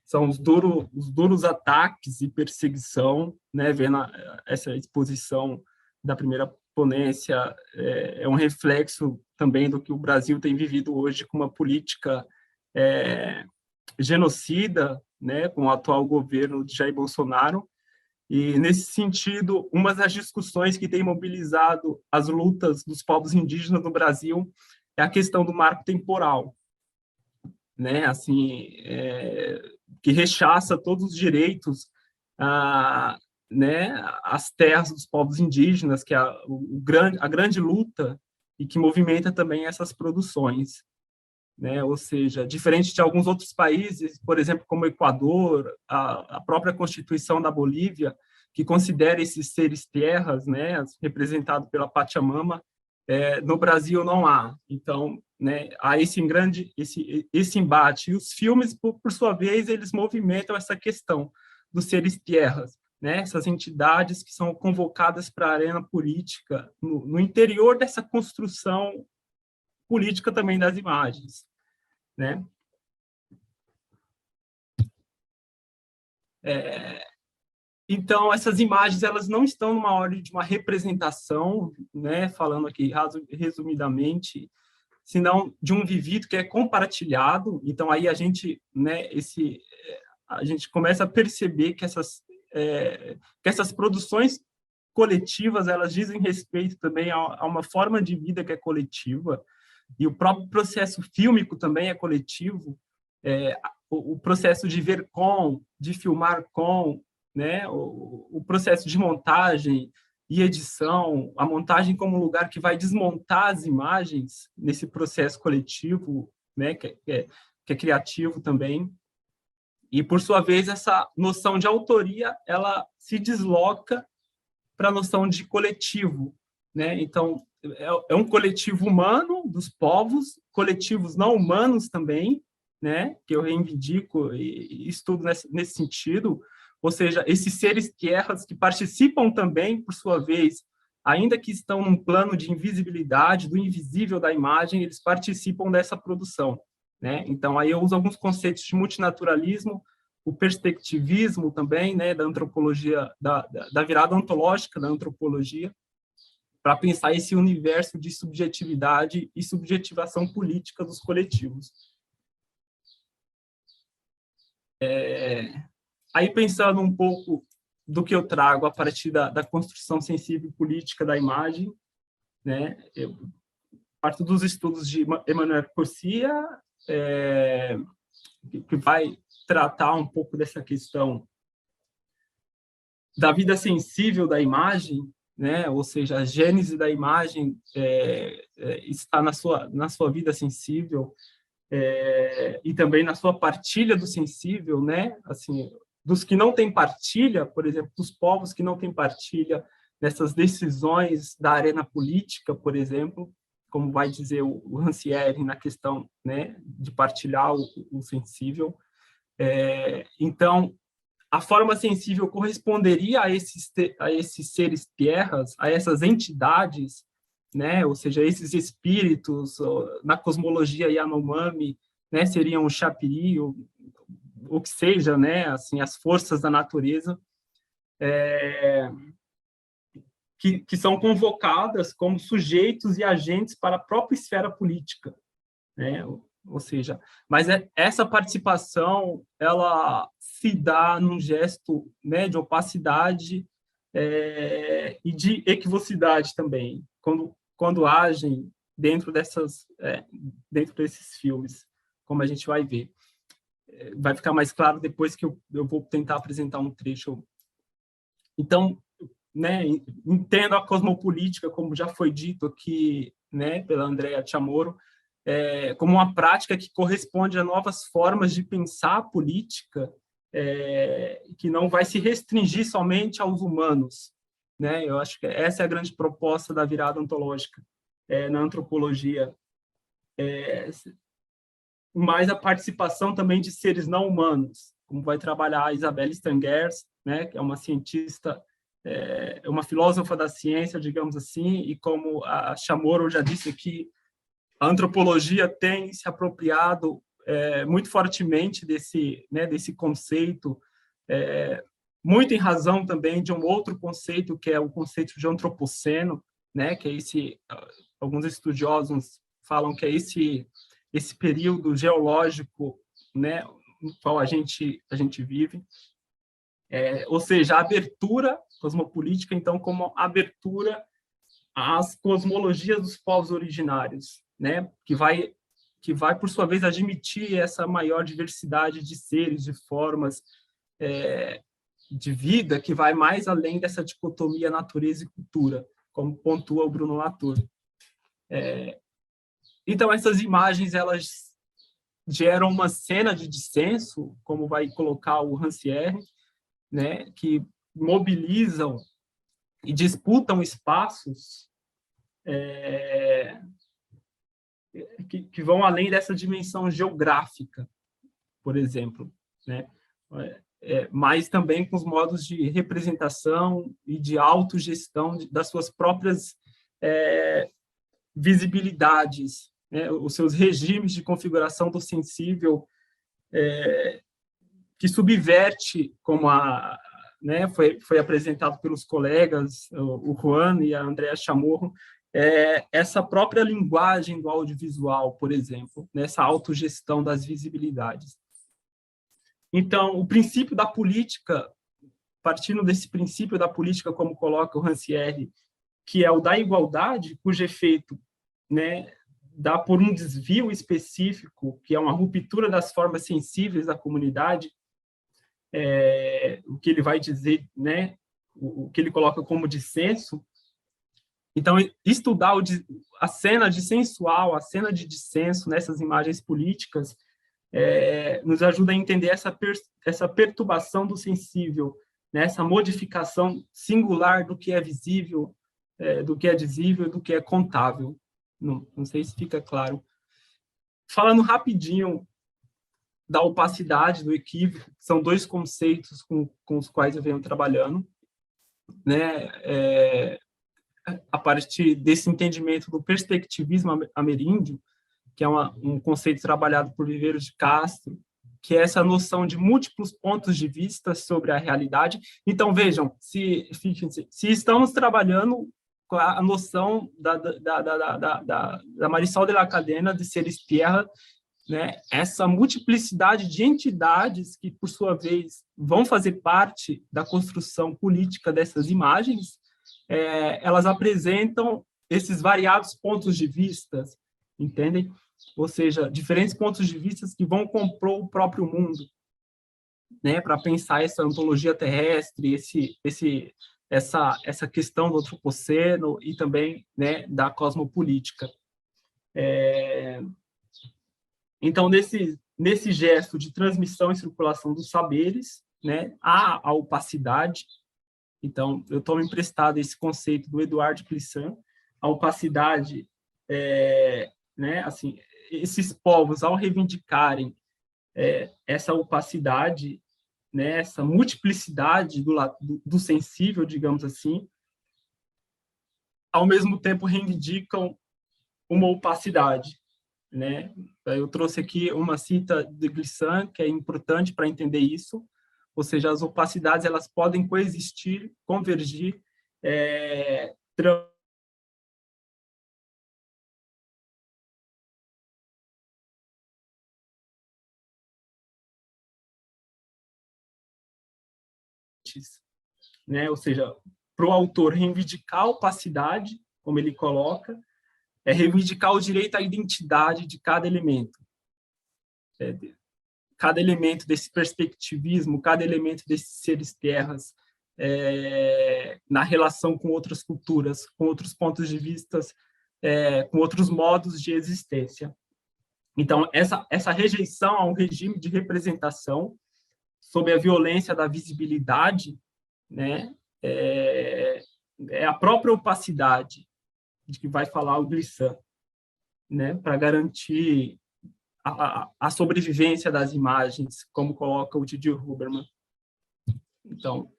são os duros ataques e perseguição, né, vendo essa exposição da primeira ponência, é um reflexo também do que o Brasil tem vivido hoje com uma política genocida, né, com o atual governo de Jair Bolsonaro. E, nesse sentido, uma das discussões que tem mobilizado as lutas dos povos indígenas no Brasil é a questão do marco temporal, né, assim, que rechaça todos os direitos, né, às terras dos povos indígenas, que é a grande luta e que movimenta também essas produções, né? Ou seja, diferente de alguns outros países, por exemplo, como o Equador, a própria Constituição da Bolívia, que considera esses seres terras, né, representado pela Pachamama, no Brasil não há. Então, né, há esse embate. E os filmes, por sua vez, eles movimentam essa questão dos seres terras, né, essas entidades que são convocadas para a arena política, no interior dessa construção política também das imagens, né? Então, essas imagens elas não estão numa ordem de uma representação, né, falando aqui resumidamente, senão de um vivido que é compartilhado. Então, aí a gente, né, a gente começa a perceber que essas produções coletivas elas dizem respeito também a uma forma de vida que é coletiva, e o próprio processo fílmico também é coletivo, o processo de ver com, de filmar com, né, o processo de montagem e edição, a montagem como um lugar que vai desmontar as imagens nesse processo coletivo, né, que é criativo também. E, por sua vez, essa noção de autoria ela se desloca para a noção de coletivo, né? Então, é um coletivo humano dos povos, coletivos não humanos também, né? Que eu reivindico e estudo nesse sentido, ou seja, esses seres tierras que participam também, por sua vez, ainda que estão num plano de invisibilidade, do invisível da imagem, eles participam dessa produção, né? Então, aí eu uso alguns conceitos de multinaturalismo, o perspectivismo também, né, da antropologia, da virada ontológica da antropologia, para pensar esse universo de subjetividade e subjetivação política dos coletivos. Aí, pensando um pouco do que eu trago a partir da construção sensível e política da imagem, né, eu parto dos estudos de Emmanuel Corsia, que vai tratar um pouco dessa questão da vida sensível da imagem, né? Ou seja, a gênese da imagem está na sua vida sensível, e também na sua partilha do sensível, né? Assim, dos que não têm partilha, por exemplo, dos povos que não têm partilha nessas decisões da arena política, por exemplo, como vai dizer o Rancière na questão, né, de partilhar o sensível. Então, a forma sensível corresponderia a esses seres tierras, a essas entidades, né? Ou seja, esses espíritos, na cosmologia Yanomami, né? Seriam o Chapiri, o que seja, né? Assim, as forças da natureza, que são convocadas como sujeitos e agentes para a própria esfera política, né? Ou seja, mas essa participação, ela se dá num gesto, né, de opacidade e de equivocidade também, quando agem dentro desses filmes, como a gente vai ver. Vai ficar mais claro depois que eu vou tentar apresentar um trecho. Então, né, entendo a cosmopolítica, como já foi dito aqui, né, pela Andrea Chamorro, como uma prática que corresponde a novas formas de pensar a política, que não vai se restringir somente aos humanos, né? Eu acho que essa é a grande proposta da virada ontológica na antropologia, mas a participação também de seres não humanos, como vai trabalhar a Isabelle Stangers, né, que é uma cientista, uma filósofa da ciência, digamos assim, e como a Chamorro já disse aqui, a antropologia tem se apropriado muito fortemente desse conceito, muito em razão também de um outro conceito, que é o conceito de antropoceno, né, que é alguns estudiosos falam que é esse período geológico, né, no qual a gente vive. Ou seja, a abertura cosmopolítica, então, como abertura às cosmologias dos povos originários, né, que vai, por sua vez, admitir essa maior diversidade de seres, de formas de vida, que vai mais além dessa dicotomia natureza e cultura, como pontua o Bruno Latour. Então, essas imagens, elas geram uma cena de dissenso, como vai colocar o Rancière, né, que mobilizam e disputam espaços que vão além dessa dimensão geográfica, por exemplo, né? Mas também com os modos de representação e de autogestão das suas próprias visibilidades, né? Os seus regimes de configuração do sensível, que subverte, como né, foi apresentado pelos colegas, o Juan e a Andrea Chamorro, essa própria linguagem do audiovisual, por exemplo, nessa autogestão das visibilidades. Então, o princípio da política, partindo desse princípio da política, como coloca o Rancière, que é o da igualdade, cujo efeito, né, dá por um desvio específico, que é uma ruptura das formas sensíveis da comunidade, o que ele vai dizer, né, o que ele coloca como dissenso. Então, estudar a cena dissensual, a cena de dissenso nessas imagens políticas, nos ajuda a entender essa perturbação do sensível, né, essa modificação singular do que é visível, do que é dizível, do que é contável. Não sei se fica claro. Falando rapidinho da opacidade, do equívoco, que são dois conceitos com os quais eu venho trabalhando, né? A partir desse entendimento do perspectivismo ameríndio, que é um conceito trabalhado por Viveiros de Castro, que é essa noção de múltiplos pontos de vista sobre a realidade. Então, vejam, se estamos trabalhando com a noção da Marisol de la Cadena de ser Espierra, né, essa multiplicidade de entidades que, por sua vez, vão fazer parte da construção política dessas imagens, elas apresentam esses variados pontos de vista, entendem? Ou seja, diferentes pontos de vista que vão compor o próprio mundo, né, para pensar essa ontologia terrestre, essa questão do antropoceno e também, né, da cosmopolítica. Então, nesse gesto de transmissão e circulação dos saberes, né, há a opacidade. Então, eu tomo emprestado esse conceito do Edouard Glissant. A opacidade, né, assim, esses povos, ao reivindicarem essa opacidade, né, essa multiplicidade do sensível, digamos assim, ao mesmo tempo reivindicam uma opacidade, né? Eu trouxe aqui uma cita de Glissant, que é importante para entender isso, ou seja, as opacidades elas podem coexistir, convergir, né? Ou seja, para o autor reivindicar a opacidade, como ele coloca, é reivindicar o direito à identidade de cada elemento. Cada elemento desse perspectivismo, cada elemento desses seres terras, na relação com outras culturas, com outros pontos de vista, com outros modos de existência. Então, essa rejeição a um regime de representação sob a violência da visibilidade, né, é a própria opacidade de que vai falar o Glissant, né, para garantir a sobrevivência das imagens, como coloca o Didier Huberman. Então,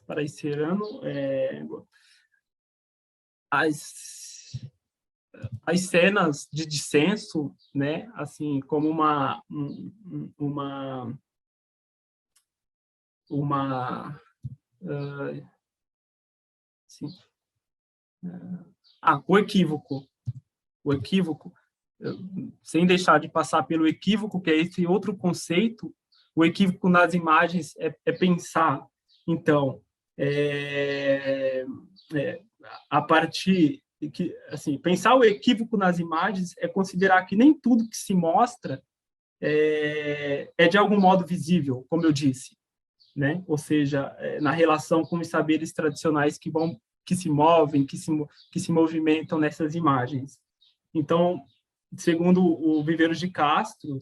para esse ano, as cenas de dissenso, né, assim, como uma assim, o equívoco, sem deixar de passar pelo equívoco, que é esse outro conceito. O equívoco nas imagens é pensar, então, a partir de que, assim, pensar o equívoco nas imagens é considerar que nem tudo que se mostra é de algum modo visível, como eu disse, né? Ou seja, na relação com os saberes tradicionais que se movem, que se movimentam nessas imagens. Então, segundo o Viveiros de Castro,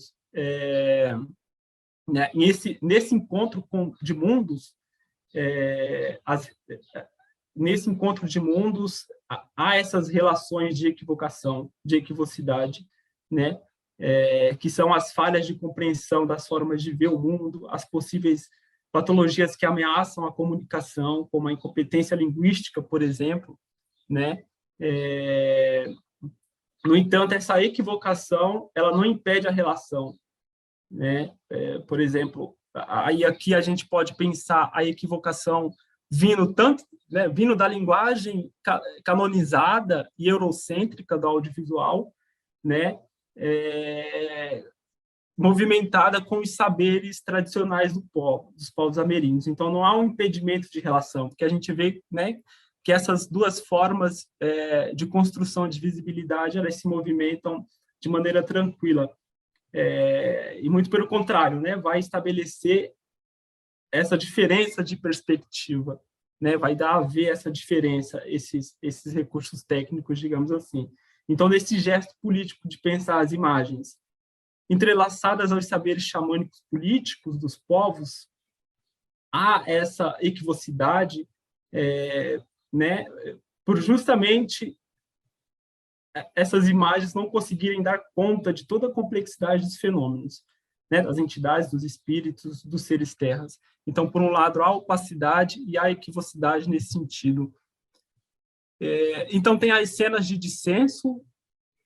né, nesse encontro de mundos, nesse encontro de mundos, há essas relações de equivocação, de equivocidade, né, que são as falhas de compreensão das formas de ver o mundo, as possíveis patologias que ameaçam a comunicação, como a incompetência linguística, por exemplo, né? No entanto, essa equivocação, ela não impede a relação, né? Por exemplo, aí aqui a gente pode pensar a equivocação vindo da linguagem canonizada e eurocêntrica do audiovisual, né? Movimentada com os saberes tradicionais dos povos ameríndios. Então, não há um impedimento de relação, porque a gente vê, né, que essas duas formas de construção de visibilidade, elas se movimentam de maneira tranquila. E muito pelo contrário, né, vai estabelecer essa diferença de perspectiva, né, vai dar a ver essa diferença, esses recursos técnicos, digamos assim. Então, nesse gesto político de pensar as imagens entrelaçadas aos saberes xamânicos políticos dos povos, há essa equivocidade, né, por justamente essas imagens não conseguirem dar conta de toda a complexidade dos fenômenos, né, das entidades, dos espíritos, dos seres terras. Então, por um lado, a opacidade e a equivocidade nesse sentido. Então, tem as cenas de dissenso,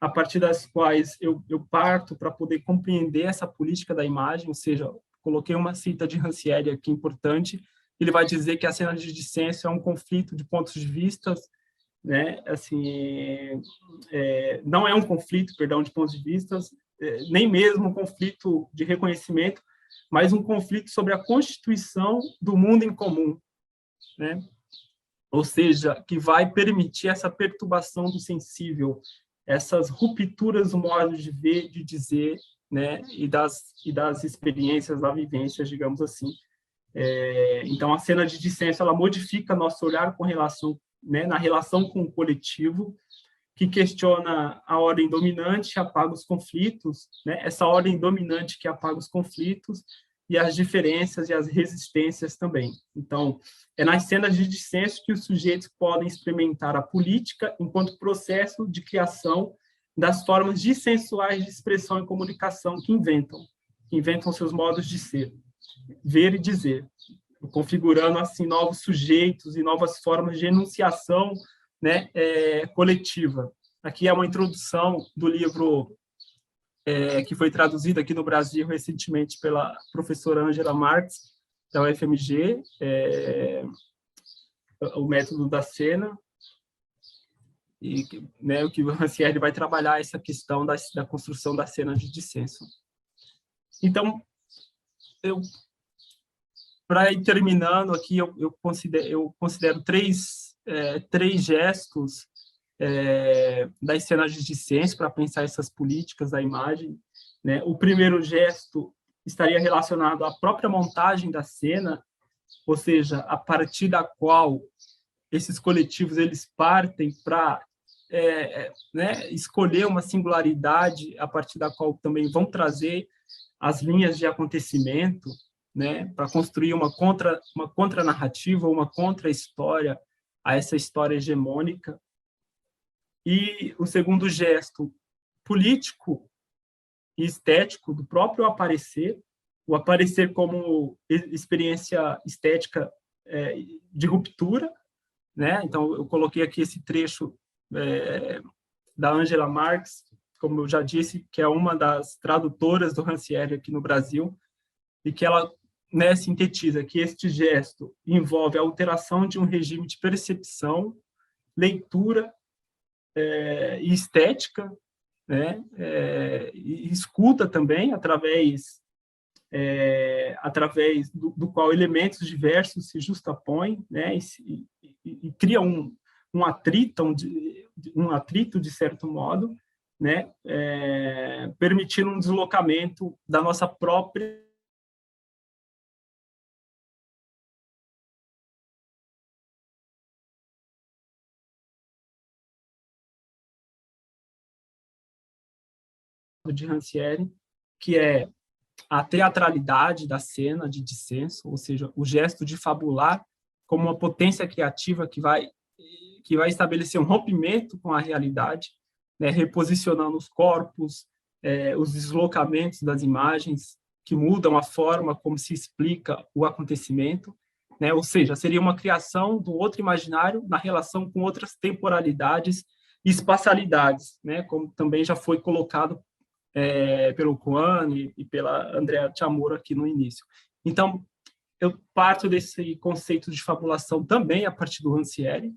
a partir das quais eu parto para poder compreender essa política da imagem, ou seja, coloquei uma cita de Rancière aqui importante, ele vai dizer que a cena de dissenso é um conflito de pontos de vista, né? Assim, não é um conflito, perdão, de pontos de vista, nem mesmo um conflito de reconhecimento, mas um conflito sobre a constituição do mundo em comum, né? Ou seja, que vai permitir essa perturbação do sensível, essas rupturas do modo de ver, de dizer, né, e das experiências, da vivência, digamos assim. Então, a cena de dissenso, ela modifica nosso olhar com relação, né, na relação com o coletivo, que questiona a ordem dominante, apaga os conflitos, né, essa ordem dominante que apaga os conflitos, e as diferenças e as resistências também. Então, é nas cenas de dissenso que os sujeitos podem experimentar a política enquanto processo de criação das formas dissensuais de expressão e comunicação que inventam seus modos de ser, ver e dizer, configurando assim novos sujeitos e novas formas de enunciação, né, coletiva. Aqui é uma introdução do livro que foi traduzido aqui no Brasil recentemente pela professora Angela Marx, da UFMG, o método da cena, e, né, o que o Rancière vai trabalhar essa questão da construção da cena de dissenso. Então, para ir terminando aqui, eu considero três gestos das cenas de dissenso para pensar essas políticas da imagem, né? O primeiro gesto estaria relacionado à própria montagem da cena, ou seja, a partir da qual esses coletivos eles partem para né, escolher uma singularidade a partir da qual também vão trazer as linhas de acontecimento, né, para construir uma contranarrativa, uma contra-história a essa história hegemônica. E o segundo gesto político e estético do próprio aparecer, o aparecer como experiência estética de ruptura, né? Então, eu coloquei aqui esse trecho da Angela Marx, como eu já disse, que é uma das tradutoras do Rancière aqui no Brasil, e que ela, né, sintetiza que este gesto envolve a alteração de um regime de percepção, leitura e estética, né, e escuta também, através do qual elementos diversos se justapõem, né, e cria um atrito, de certo modo, né, permitindo um deslocamento da nossa própria de Rancière, que é a teatralidade da cena de dissenso, ou seja, o gesto de fabular como uma potência criativa que vai estabelecer um rompimento com a realidade, né, reposicionando os corpos, os deslocamentos das imagens, que mudam a forma como se explica o acontecimento, né, ou seja, seria uma criação do outro imaginário na relação com outras temporalidades e espacialidades, né, como também já foi colocado pelo Juan e pela Andrea Chamorro aqui no início. Então, eu parto desse conceito de fabulação também a partir do Rancière,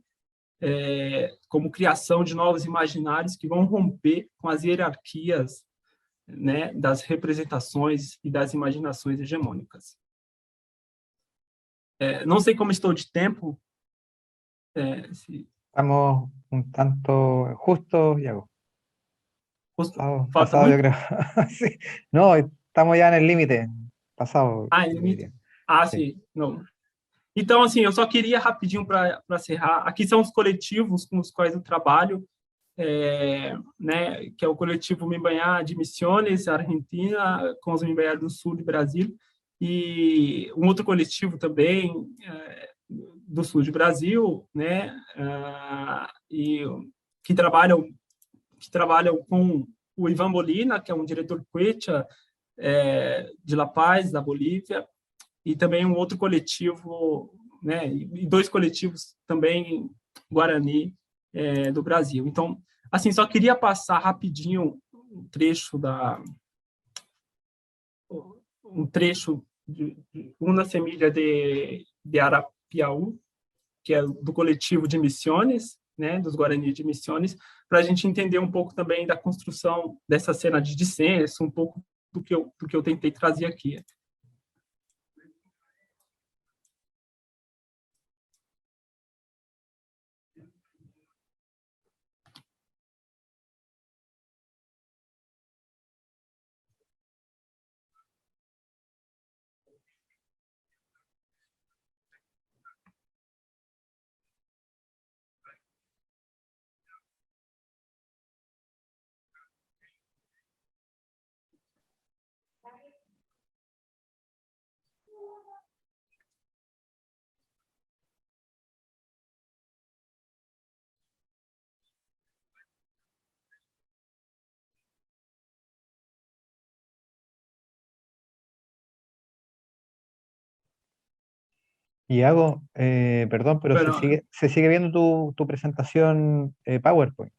como criação de novos imaginários que vão romper com as hierarquias, né, das representações e das imaginações hegemônicas. Não sei como estou de tempo. Estamos un tanto justos, Iago. Falta Pasado, yo muito? creo. Sí. No, estamos ya en el límite. Pasado. Ah, yo diría. sim. Não. Então, assim, eu só queria rapidinho para encerrar. Aqui são os coletivos com os quais eu trabalho, né, que é o coletivo Mimbanhá de Misiones, Argentina, com os Mimbanhá do Sul do Brasil, e um outro coletivo também do Sul do Brasil, né, e que trabalham que trabalham com o Ivan Bolina, que é um diretor quechua de La Paz, da Bolívia, e também um outro coletivo, né, e dois coletivos também Guarani do Brasil. Então, assim, só queria passar rapidinho um trecho de Una Semilla de Arapiaú, que é do coletivo de Missões, né, dos Guarani de Missões, para a gente entender um pouco também da construção dessa cena de dissenso, um pouco do que eu tentei trazer aqui. Y hago, perdón, pero Bueno, se sigue viendo tu presentación PowerPoint.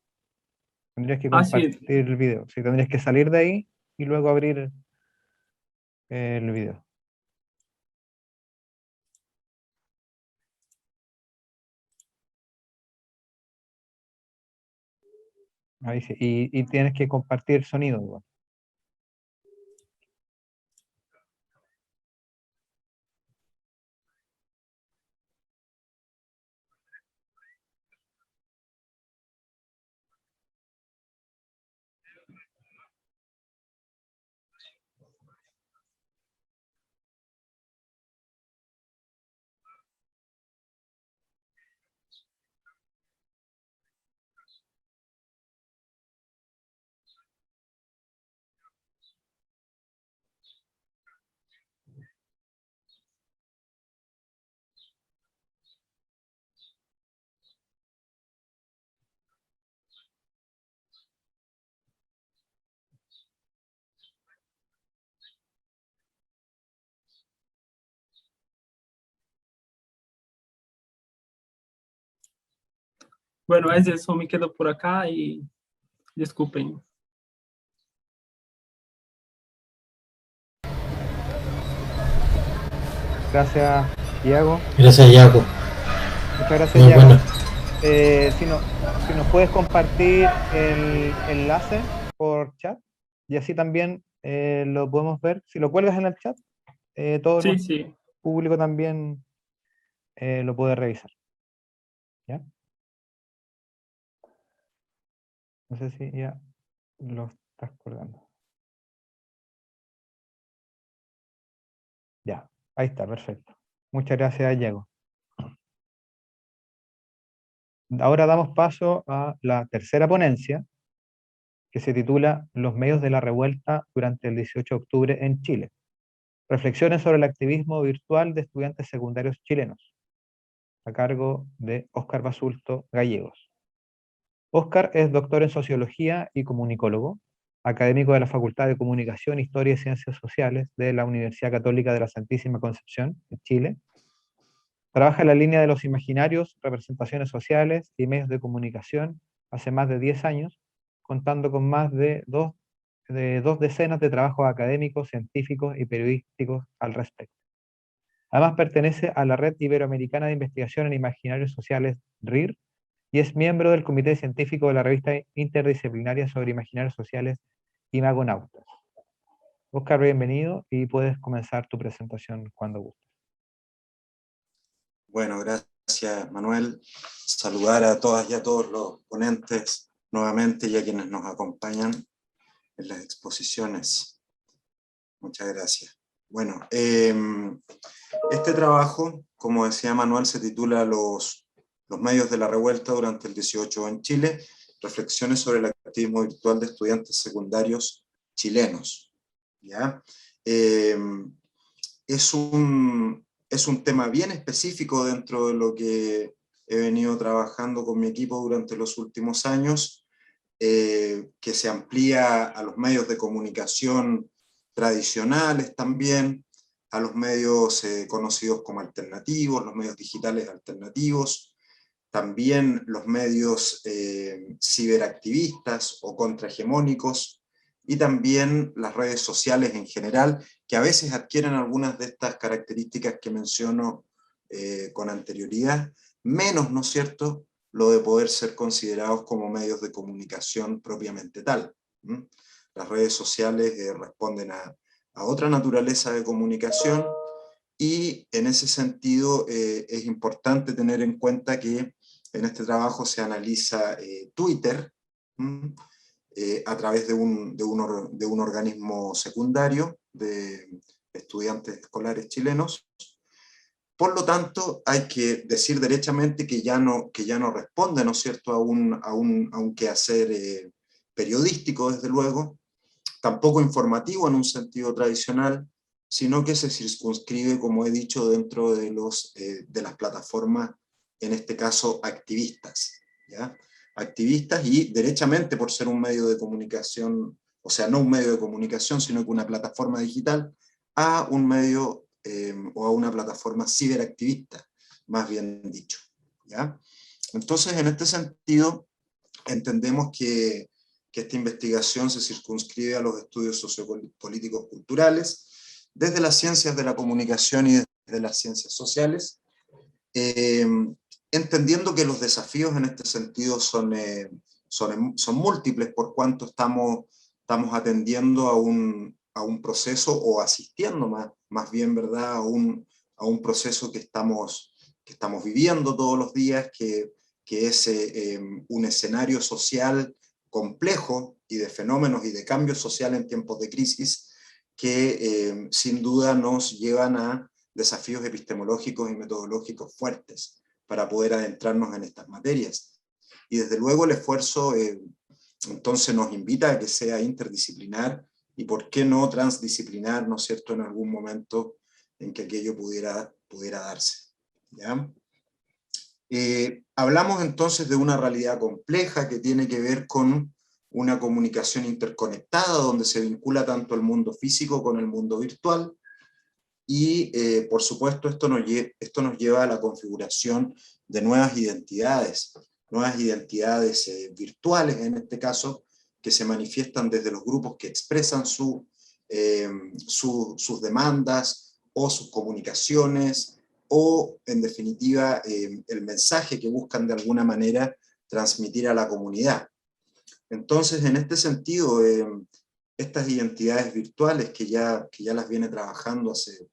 Tendrías que así, compartir el video. Sí, tendrías que salir de ahí y luego abrir el video. Ahí sí. Y tienes que compartir sonido igual. bueno, es eso, me quedo por acá y disculpen. Gracias, Iago. Gracias, Yaco. Muchas gracias, Muy Iago. bueno. Si nos puedes compartir el enlace por chat y así también lo podemos ver. Si lo cuelgas en el chat, todo Sí, nuestro sí. público también lo puede revisar. ¿Ya? No sé si ya lo estás colgando. Ya, ahí está, perfecto. Muchas gracias, Diego. Ahora damos paso a la tercera ponencia, que se titula Los medios de la revuelta durante el 18 de octubre en Chile. Reflexiones sobre el activismo virtual de estudiantes secundarios chilenos, a cargo de Óscar Basulto Gallegos. Óscar es doctor en Sociología y comunicólogo, académico de la Facultad de Comunicación, Historia y Ciencias Sociales de la Universidad Católica de la Santísima Concepción, de Chile. Trabaja en la línea de los imaginarios, representaciones sociales y medios de comunicación hace más de 10 años, contando con más de dos decenas de trabajos académicos, científicos y periodísticos al respecto. Además pertenece a la Red Iberoamericana de Investigación en Imaginarios Sociales, RIR, y es miembro del Comité Científico de la revista interdisciplinaria sobre Imaginarios Sociales, Imagonautas. Óscar, bienvenido y puedes comenzar tu presentación cuando gustes. Bueno, gracias, Manuel. Saludar a todas y a todos los ponentes nuevamente y a quienes nos acompañan en las exposiciones. Muchas gracias. Bueno, este trabajo, como decía Manuel, se titula Los medios de la revuelta durante el 18 en Chile, reflexiones sobre el activismo virtual de estudiantes secundarios chilenos. ¿Ya? Es un tema bien específico dentro de lo que he venido trabajando con mi equipo durante los últimos años, que se amplía a los medios de comunicación tradicionales también, a los medios conocidos como alternativos, los medios digitales alternativos, también los medios ciberactivistas o contrahegemónicos, y también las redes sociales en general, que a veces adquieren algunas de estas características que menciono con anterioridad, menos, ¿no es cierto?, lo de poder ser considerados como medios de comunicación propiamente tal. Las redes sociales responden a otra naturaleza de comunicación, y en ese sentido es importante tener en cuenta que en este trabajo se analiza Twitter a través de un organismo secundario de estudiantes escolares chilenos. Por lo tanto, hay que decir derechamente que ya no responde, ¿no es cierto?, a un quehacer periodístico, desde luego, tampoco informativo en un sentido tradicional, sino que se circunscribe, como he dicho, dentro de las plataformas, en este caso activistas, ¿ya? Activistas, y derechamente por ser un medio de comunicación, o sea, no un medio de comunicación, sino que una plataforma digital, a un medio o a una plataforma ciberactivista, más bien dicho, ¿ya? Entonces, en este sentido, entendemos que esta investigación se circunscribe a los estudios sociopolíticos culturales, desde las ciencias de la comunicación y desde las ciencias sociales, entendiendo que los desafíos en este sentido son múltiples, por cuanto estamos atendiendo a un proceso, o asistiendo más bien, ¿verdad?, a un proceso que estamos viviendo todos los días, que es un escenario social complejo y de fenómenos y de cambios sociales en tiempos de crisis, que sin duda nos llevan a desafíos epistemológicos y metodológicos fuertes para poder adentrarnos en estas materias. Y desde luego el esfuerzo entonces nos invita a que sea interdisciplinar, y por qué no transdisciplinar, ¿no es cierto?, en algún momento en que aquello pudiera darse, ¿ya? Hablamos entonces de una realidad compleja que tiene que ver con una comunicación interconectada, donde se vincula tanto el mundo físico con el mundo virtual, y por supuesto esto nos lleva a la configuración de nuevas identidades virtuales, en este caso, que se manifiestan desde los grupos que expresan sus demandas o sus comunicaciones, o en definitiva el mensaje que buscan de alguna manera transmitir a la comunidad. Entonces, en este sentido, estas identidades virtuales que ya las viene trabajando hace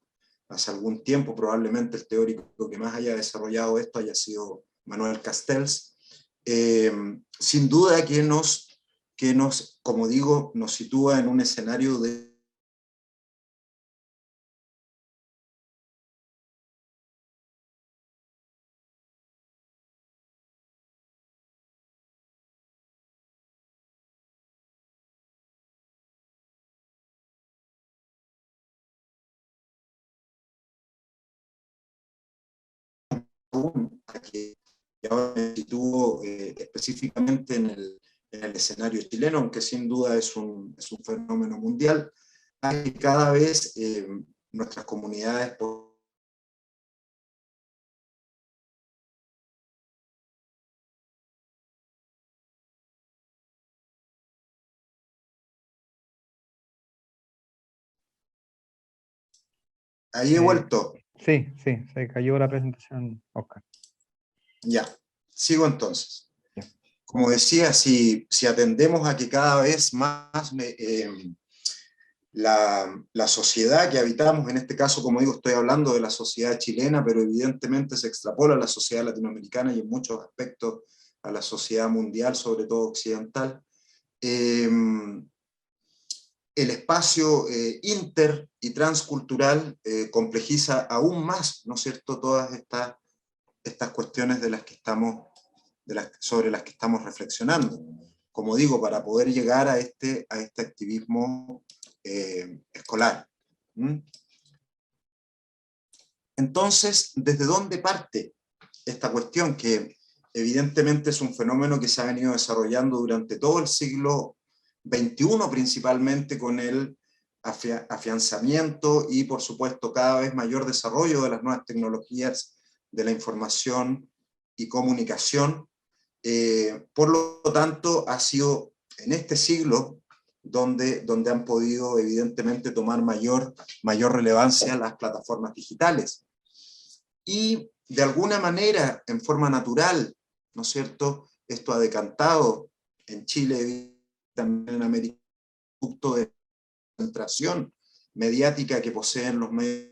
algún tiempo, probablemente el teórico que más haya desarrollado esto haya sido Manuel Castells, sin duda que nos, como digo, nos sitúa en un escenario de que ahora me sitúo específicamente en el escenario chileno, aunque sin duda es un fenómeno mundial, a que cada vez nuestras comunidades ahí he vuelto. Sí, se cayó la presentación, Oscar. Ya, sigo entonces. Ya. Como decía, si atendemos a que cada vez más la sociedad que habitamos, en este caso, como digo, estoy hablando de la sociedad chilena, pero evidentemente se extrapola a la sociedad latinoamericana y en muchos aspectos a la sociedad mundial, sobre todo occidental, el espacio inter y transcultural complejiza aún más, ¿no es cierto?, todas estas cuestiones sobre las que estamos reflexionando. Como digo, para poder llegar a este activismo escolar. Entonces, ¿desde dónde parte esta cuestión que evidentemente es un fenómeno que se ha venido desarrollando durante todo el siglo XXI, principalmente con el afianzamiento y, por supuesto, cada vez mayor desarrollo de las nuevas tecnologías de la información y comunicación. Por lo tanto, ha sido en este siglo donde han podido, evidentemente, tomar mayor relevancia las plataformas digitales. Y, de alguna manera, en forma natural, ¿no es cierto?, esto ha decantado en Chile y también en América, producto de concentración mediática que poseen los medios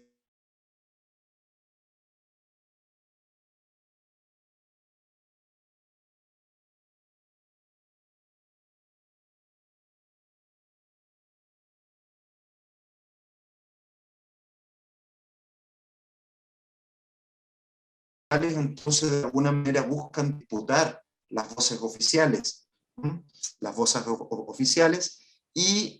digitales. Entonces, de alguna manera buscan disputar las voces oficiales, y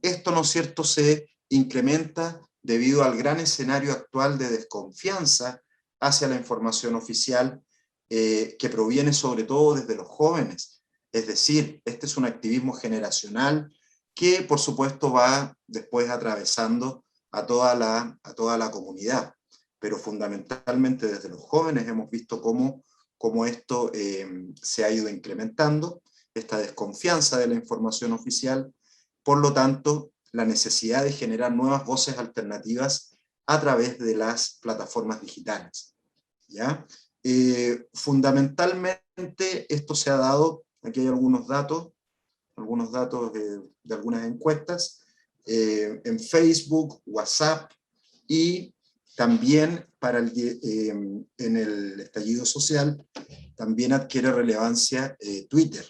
esto, ¿no es cierto?, se incrementa debido al gran escenario actual de desconfianza hacia la información oficial, que proviene sobre todo desde los jóvenes. Es decir, este es un activismo generacional que, por supuesto, va después atravesando a toda la comunidad, pero fundamentalmente desde los jóvenes hemos visto cómo esto se ha ido incrementando, esta desconfianza de la información oficial. Por lo tanto, la necesidad de generar nuevas voces alternativas a través de las plataformas digitales, ¿ya? Fundamentalmente esto se ha dado, aquí hay algunos datos de algunas encuestas, en Facebook, WhatsApp, y también en el estallido social también adquiere relevancia Twitter.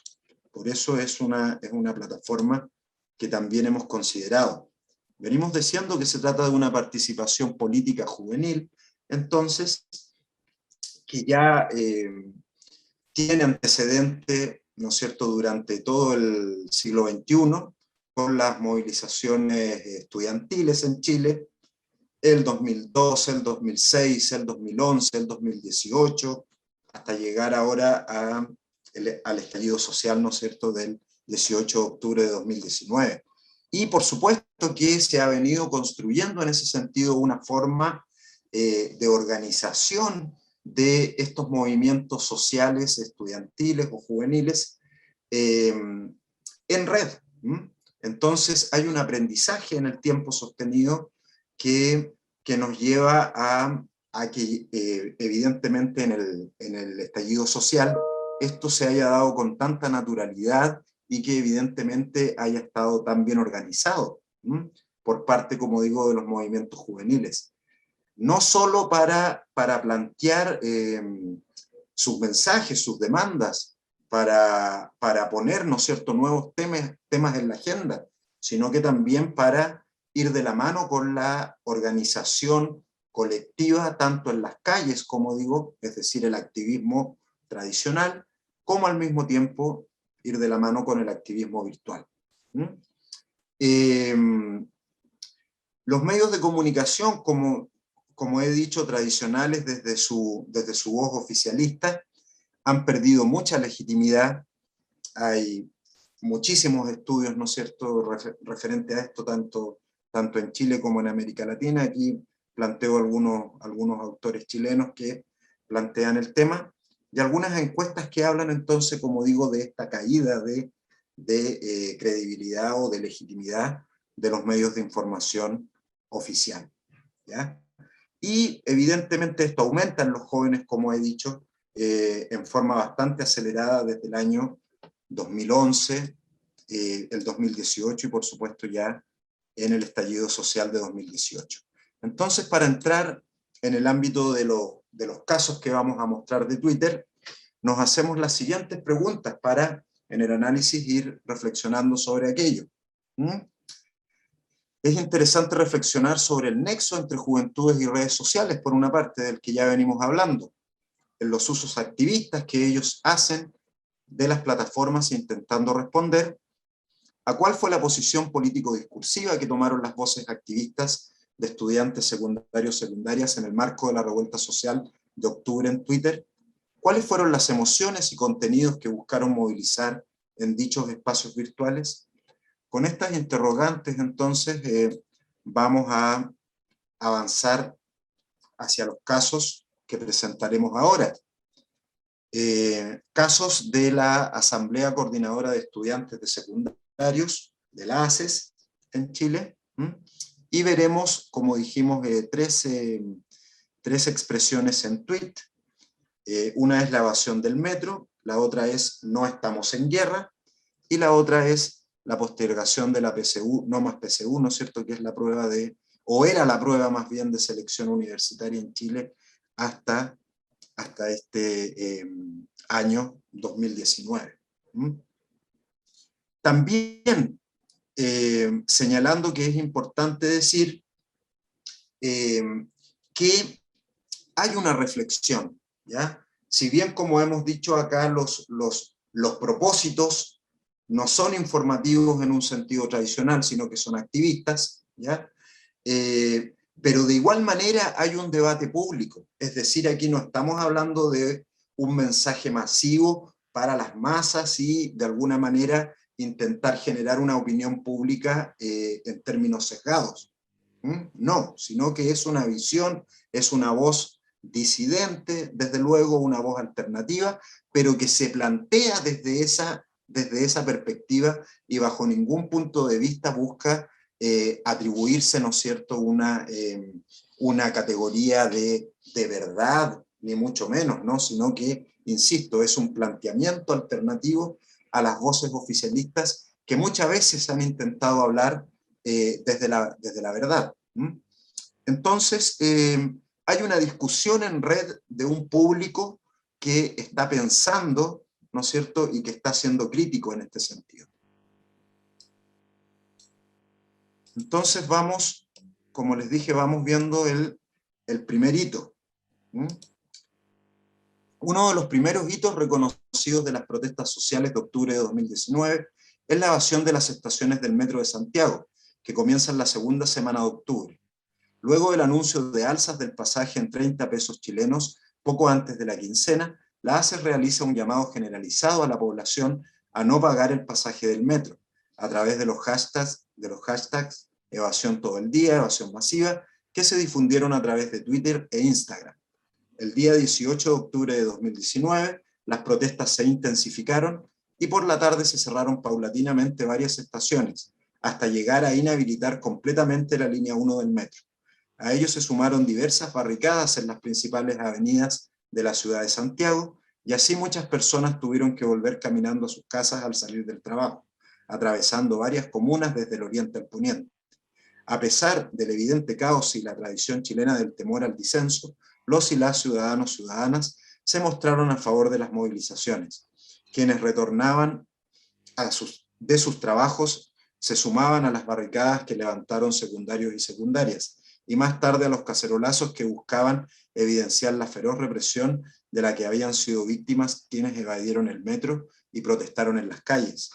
Por eso es una plataforma que también hemos considerado. Venimos diciendo que se trata de una participación política juvenil, entonces, que ya tiene antecedente, ¿no es cierto?, durante todo el siglo XXI, con las movilizaciones estudiantiles en Chile, el 2012, el 2006, el 2011, el 2018, hasta llegar ahora al estallido social, ¿no es cierto?, del 18 de octubre de 2019. Y por supuesto que se ha venido construyendo en ese sentido una forma de organización de estos movimientos sociales, estudiantiles o juveniles en red. Entonces hay un aprendizaje en el tiempo sostenido que nos lleva a que evidentemente en el estallido social esto se haya dado con tanta naturalidad y que evidentemente haya estado tan bien organizado por parte, como digo, de los movimientos juveniles. No solo para plantear sus mensajes, sus demandas, para poner, ¿no es cierto?, nuevos temas en la agenda, sino que también para ir de la mano con la organización colectiva, tanto en las calles, como digo, es decir, el activismo tradicional, como al mismo tiempo ir de la mano con el activismo virtual. Los medios de comunicación, como he dicho, tradicionales desde su voz oficialista, han perdido mucha legitimidad. Hay muchísimos estudios, ¿no es cierto?, referente a esto, tanto en Chile como en América Latina. Aquí planteo algunos autores chilenos que plantean el tema, y algunas encuestas que hablan entonces, como digo, de esta caída de credibilidad o de legitimidad de los medios de información oficial, ¿ya? Y evidentemente esto aumenta en los jóvenes, como he dicho, en forma bastante acelerada desde el año 2011, el 2018 y por supuesto ya en el estallido social de 2018. Entonces, para entrar en el ámbito de los casos que vamos a mostrar de Twitter, nos hacemos las siguientes preguntas para, en el análisis, ir reflexionando sobre aquello. Es interesante reflexionar sobre el nexo entre juventudes y redes sociales, por una parte, del que ya venimos hablando, en los usos activistas que ellos hacen de las plataformas intentando responder a cuál fue la posición político-discursiva que tomaron las voces activistas de estudiantes secundarios, secundarias en el marco de la revuelta social de octubre en Twitter, ¿Cuáles fueron las emociones y contenidos que buscaron movilizar en dichos espacios virtuales? Con estas interrogantes, entonces, vamos a avanzar hacia los casos que presentaremos ahora. Casos de la Asamblea Coordinadora de Estudiantes de Secundarios, de la ACES, en Chile, y veremos, como dijimos, tres expresiones en tweet. Una es la evasión del metro, la otra es no estamos en guerra, y la otra es la postergación de la PSU, no más PSU, ¿no es cierto?, que es la prueba de, o era la prueba más bien de selección universitaria en Chile hasta este año 2019. También señalando que es importante decir que hay una reflexión, ¿ya? Si bien, como hemos dicho acá, los propósitos no son informativos en un sentido tradicional, sino que son activistas, ¿ya? Pero de igual manera hay un debate público, es decir, aquí no estamos hablando de un mensaje masivo para las masas y de alguna manera intentar generar una opinión pública en términos sesgados. No, sino que es una visión, es una voz disidente, desde luego una voz alternativa, pero que se plantea desde esa perspectiva y bajo ningún punto de vista busca atribuirse, ¿no es cierto?, una categoría de verdad, ni mucho menos, ¿no?, sino que, insisto, es un planteamiento alternativo a las voces oficialistas que muchas veces han intentado hablar desde la verdad. Entonces, hay una discusión en red de un público que está pensando, ¿no es cierto?, y que está siendo crítico en este sentido. Entonces vamos, como les dije, vamos viendo el primer hito. Uno de los primeros hitos reconocidos de las protestas sociales de octubre de 2019 es la evasión de las estaciones del Metro de Santiago, que comienza en la segunda semana de octubre. Luego del anuncio de alzas del pasaje en 30 pesos chilenos, poco antes de la quincena, la ACES realiza un llamado generalizado a la población a no pagar el pasaje del metro, a través de los hashtags evasión todo el día, evasión masiva, que se difundieron a través de Twitter e Instagram. El día 18 de octubre de 2019, las protestas se intensificaron y por la tarde se cerraron paulatinamente varias estaciones, hasta llegar a inhabilitar completamente la línea 1 del metro. A ello se sumaron diversas barricadas en las principales avenidas de la ciudad de Santiago, y así muchas personas tuvieron que volver caminando a sus casas al salir del trabajo, atravesando varias comunas desde el oriente al poniente. A pesar del evidente caos y la tradición chilena del temor al disenso, los y las ciudadanas se mostraron a favor de las movilizaciones. Quienes retornaban de sus trabajos se sumaban a las barricadas que levantaron secundarios y secundarias, y más tarde a los cacerolazos que buscaban evidenciar la feroz represión de la que habían sido víctimas quienes evadieron el metro y protestaron en las calles.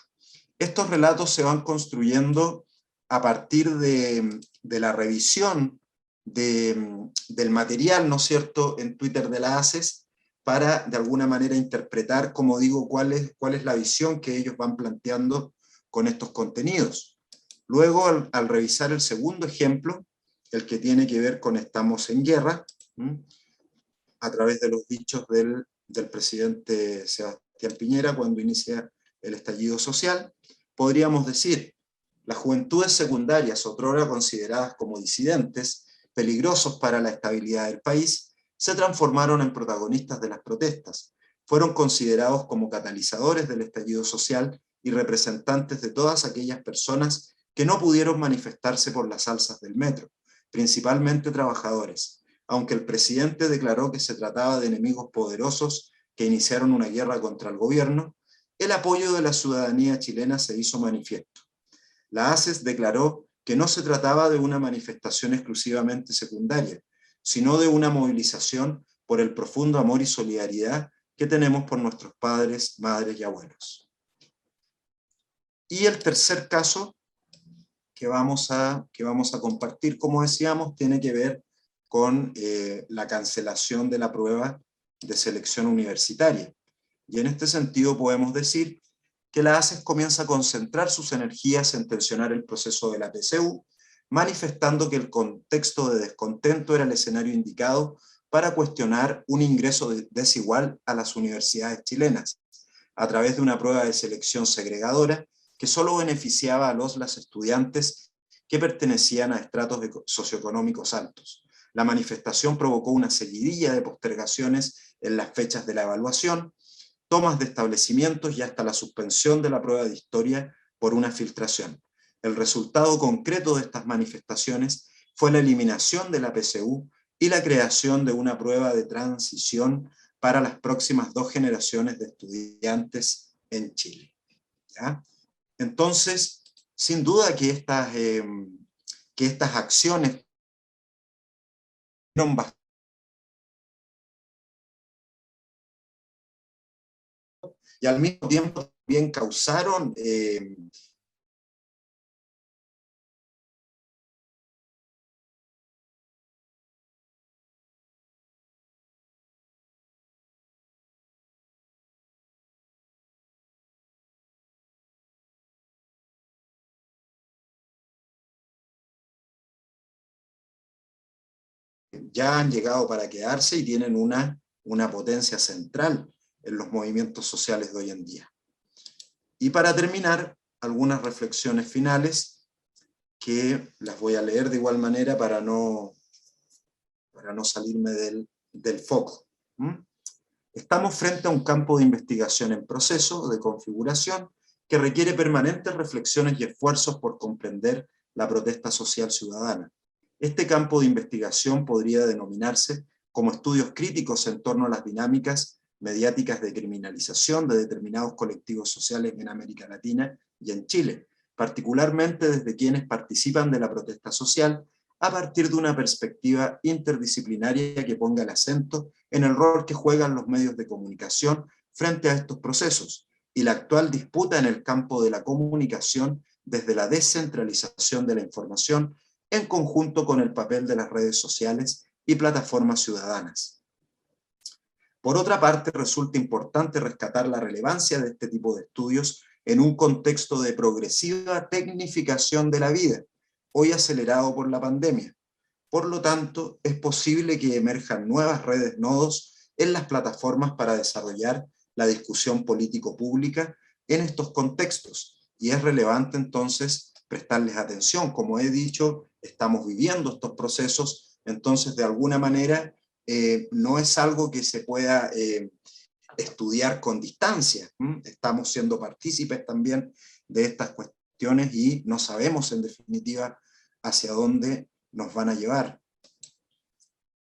Estos relatos se van construyendo a partir de la revisión del material, ¿no es cierto?, en Twitter de la ACES, para de alguna manera interpretar, como digo, cuál es la visión que ellos van planteando con estos contenidos. Luego, al revisar el segundo ejemplo, el que tiene que ver con estamos en guerra, a través de los dichos del presidente Sebastián Piñera cuando inicia el estallido social, podríamos decir: las juventudes secundarias, otrora consideradas como disidentes, peligrosos para la estabilidad del país, se transformaron en protagonistas de las protestas, fueron considerados como catalizadores del estallido social y representantes de todas aquellas personas que no pudieron manifestarse por las alzas del metro, principalmente trabajadores, aunque el presidente declaró que se trataba de enemigos poderosos que iniciaron una guerra contra el gobierno. El apoyo de la ciudadanía chilena se hizo manifiesto. La ACES declaró que no se trataba de una manifestación exclusivamente secundaria, sino de una movilización por el profundo amor y solidaridad que tenemos por nuestros padres, madres y abuelos. Y el tercer caso que vamos a compartir, como decíamos, tiene que ver con la cancelación de la prueba de selección universitaria. Y en este sentido podemos decir que la ACES comienza a concentrar sus energías en tensionar el proceso de la PSU, manifestando que el contexto de descontento era el escenario indicado para cuestionar un ingreso desigual a las universidades chilenas, a través de una prueba de selección segregadora que solo beneficiaba a las estudiantes que pertenecían a estratos socioeconómicos altos. La manifestación provocó una seguidilla de postergaciones en las fechas de la evaluación, tomas de establecimientos y hasta la suspensión de la prueba de historia por una filtración. El resultado concreto de estas manifestaciones fue la eliminación de la PSU y la creación de una prueba de transición para las próximas 2 generaciones de estudiantes en Chile. ¿Ya? Entonces, sin duda que estas acciones fueron bastante, y al mismo tiempo también causaron ya han llegado para quedarse y tienen una potencia central en los movimientos sociales de hoy en día. Y para terminar, algunas reflexiones finales que las voy a leer de igual manera para no salirme del foco. Estamos frente a un campo de investigación en proceso, de configuración, que requiere permanentes reflexiones y esfuerzos por comprender la protesta social ciudadana. Este campo de investigación podría denominarse como estudios críticos en torno a las dinámicas mediáticas de criminalización de determinados colectivos sociales en América Latina y en Chile, particularmente desde quienes participan de la protesta social, a partir de una perspectiva interdisciplinaria que ponga el acento en el rol que juegan los medios de comunicación frente a estos procesos, y la actual disputa en el campo de la comunicación desde la descentralización de la información en conjunto con el papel de las redes sociales y plataformas ciudadanas. Por otra parte, resulta importante rescatar la relevancia de este tipo de estudios en un contexto de progresiva tecnificación de la vida, hoy acelerado por la pandemia. Por lo tanto, es posible que emerjan nuevas redes nodos en las plataformas para desarrollar la discusión político-pública en estos contextos, y es relevante entonces prestarles atención. Como he dicho, estamos viviendo estos procesos, entonces de alguna manera no es algo que se pueda estudiar con distancia. Estamos siendo partícipes también de estas cuestiones y no sabemos en definitiva hacia dónde nos van a llevar.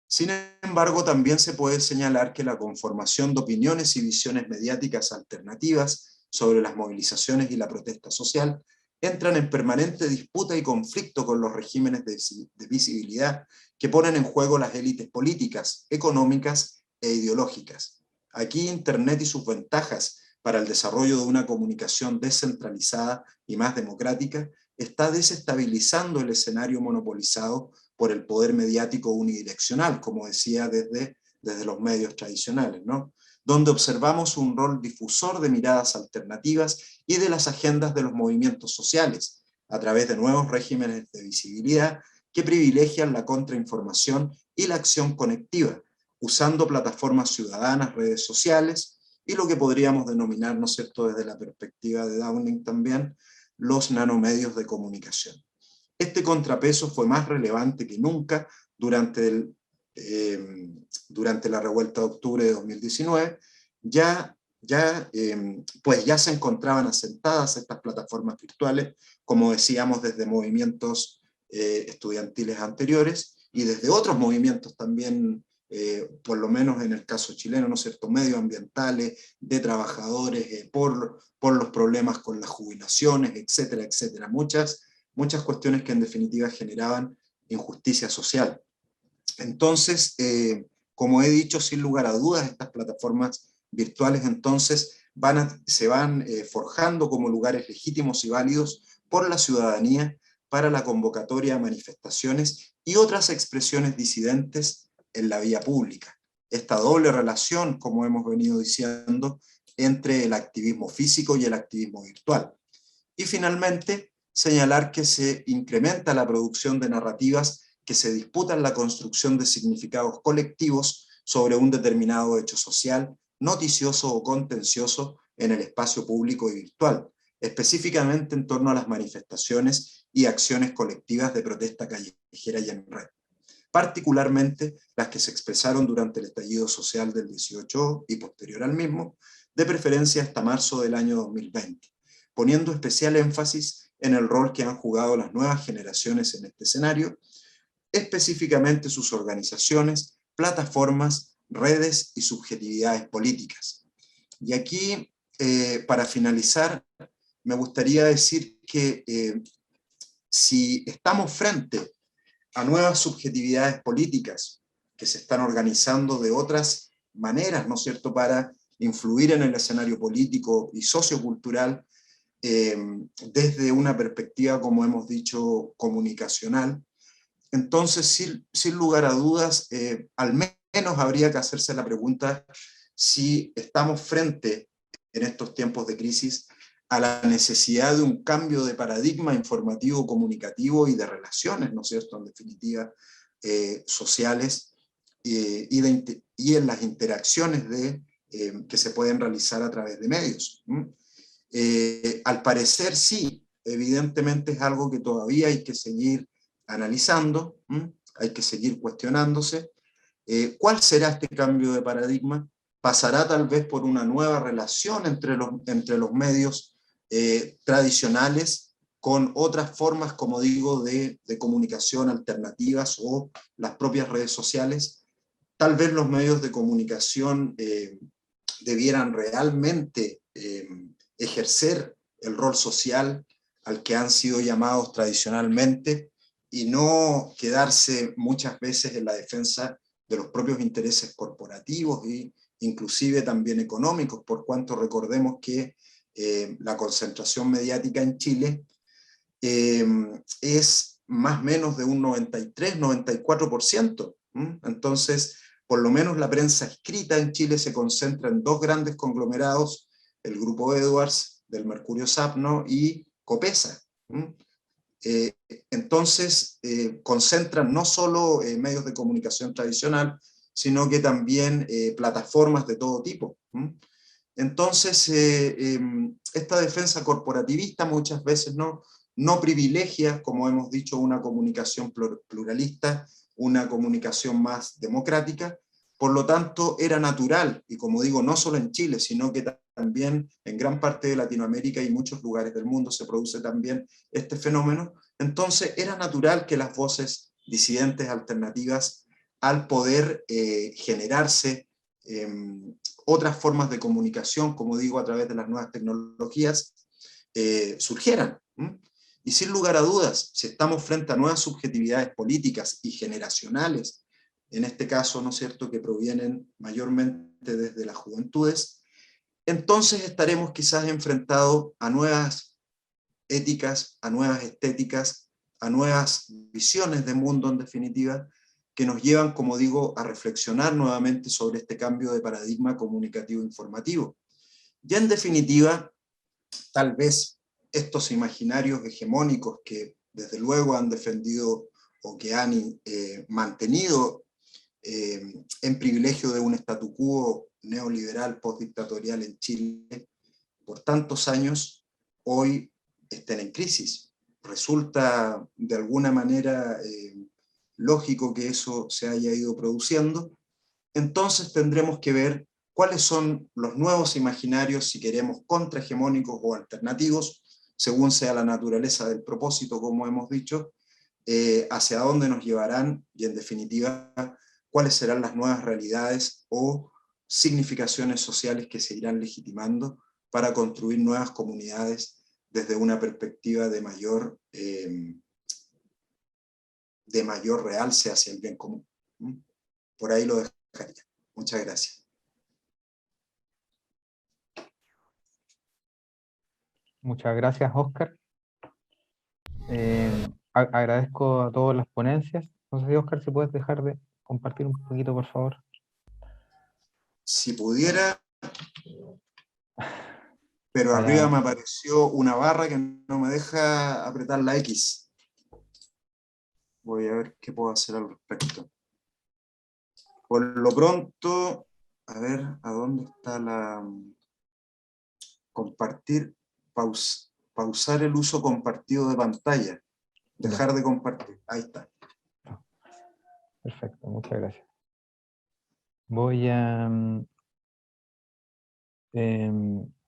Sin embargo, también se puede señalar que la conformación de opiniones y visiones mediáticas alternativas sobre las movilizaciones y la protesta social entran en permanente disputa y conflicto con los regímenes de visibilidad que ponen en juego las élites políticas, económicas e ideológicas. Aquí Internet y sus ventajas para el desarrollo de una comunicación descentralizada y más democrática está desestabilizando el escenario monopolizado por el poder mediático unidireccional, como decía desde los medios tradicionales, ¿no? Donde observamos un rol difusor de miradas alternativas y de las agendas de los movimientos sociales, a través de nuevos regímenes de visibilidad que privilegian la contrainformación y la acción conectiva, usando plataformas ciudadanas, redes sociales, y lo que podríamos denominar, ¿no es cierto?, desde la perspectiva de Downing también, los nanomedios de comunicación. Este contrapeso fue más relevante que nunca durante la revuelta de octubre de 2019, pues ya se encontraban asentadas estas plataformas virtuales, como decíamos, desde movimientos estudiantiles anteriores y desde otros movimientos también, por lo menos en el caso chileno, ¿no es cierto?, medioambientales, de trabajadores, por los problemas con las jubilaciones, etcétera, etcétera. Muchas cuestiones que en definitiva generaban injusticia social. Entonces, como he dicho, sin lugar a dudas, estas plataformas virtuales entonces se van forjando como lugares legítimos y válidos por la ciudadanía para la convocatoria a manifestaciones y otras expresiones disidentes en la vía pública. esta doble relación, como hemos venido diciendo, entre el activismo físico y el activismo virtual. Y finalmente, señalar que se incrementa la producción de narrativas que se disputan la construcción de significados colectivos sobre un determinado hecho social, noticioso o contencioso en el espacio público y virtual, específicamente en torno a las manifestaciones y acciones colectivas de protesta callejera y en red, particularmente las que se expresaron durante el estallido social del 18 y posterior al mismo, de preferencia hasta marzo del año 2020, poniendo especial énfasis en el rol que han jugado las nuevas generaciones en este escenario, específicamente sus organizaciones, plataformas, redes y subjetividades políticas. Y aquí, para finalizar, me gustaría decir que si estamos frente a nuevas subjetividades políticas que se están organizando de otras maneras, ¿no es cierto?, para influir en el escenario político y sociocultural desde una perspectiva, como hemos dicho, comunicacional. Entonces, sin lugar a dudas, al menos habría que hacerse la pregunta si estamos frente, en estos tiempos de crisis, a la necesidad de un cambio de paradigma informativo, comunicativo y de relaciones, ¿no es cierto?, en definitiva, sociales, y en las interacciones que se pueden realizar a través de medios. Al parecer, sí, evidentemente es algo que todavía hay que seguir analizando, hay que seguir cuestionándose. ¿Cuál será este cambio de paradigma? ¿Pasará tal vez por una nueva relación entre los medios tradicionales con otras formas, como digo, de comunicación alternativas o las propias redes sociales? Tal vez los medios de comunicación debieran realmente ejercer el rol social al que han sido llamados tradicionalmente y no quedarse muchas veces en la defensa de los propios intereses corporativos e inclusive también económicos, por cuanto recordemos que la concentración mediática en Chile es más o menos de un 93-94%. Entonces, por lo menos la prensa escrita en Chile se concentra en dos grandes conglomerados, el Grupo Edwards, del Mercurio Sapno, y Copesa. Entonces, concentran no solo medios de comunicación tradicional, sino que también plataformas de todo tipo. Entonces, esta defensa corporativista muchas veces no privilegia, como hemos dicho, una comunicación pluralista, una comunicación más democrática. Por lo tanto, era natural, y como digo, no solo en Chile, sino que también en gran parte de Latinoamérica y muchos lugares del mundo se produce también este fenómeno. Entonces, era natural que las voces disidentes alternativas, al poder generarse otras formas de comunicación, como digo, a través de las nuevas tecnologías, surgieran. Y sin lugar a dudas, si estamos frente a nuevas subjetividades políticas y generacionales, en este caso, ¿no es cierto?, que provienen mayormente desde las juventudes, entonces estaremos quizás enfrentados a nuevas éticas, a nuevas estéticas, a nuevas visiones de mundo, en definitiva, que nos llevan, como digo, a reflexionar nuevamente sobre este cambio de paradigma comunicativo informativo. Y en definitiva, tal vez estos imaginarios hegemónicos que desde luego han defendido o que han mantenido en privilegio de un statu quo neoliberal postdictatorial en Chile por tantos años, hoy estén en crisis. Resulta de alguna manera lógico que eso se haya ido produciendo. Entonces tendremos que ver cuáles son los nuevos imaginarios, si queremos, contrahegemónicos o alternativos, según sea la naturaleza del propósito, como hemos dicho, hacia dónde nos llevarán y, en definitiva, cuáles serán las nuevas realidades o significaciones sociales que se irán legitimando para construir nuevas comunidades desde una perspectiva de mayor realce hacia el bien común. Por ahí lo dejaría. Muchas gracias. Muchas gracias, Óscar. Agradezco a todas las ponencias. No sé si, Óscar, si puedes dejar de compartir un poquito, por favor. si pudiera, pero Allá. arriba me apareció una barra que no me deja apretar la X. Voy a ver qué puedo hacer al respecto. Por lo pronto, a ver, ¿a dónde está la... compartir, pausar el uso compartido de pantalla, dejar de compartir, ahí está. Perfecto, muchas gracias. Voy a...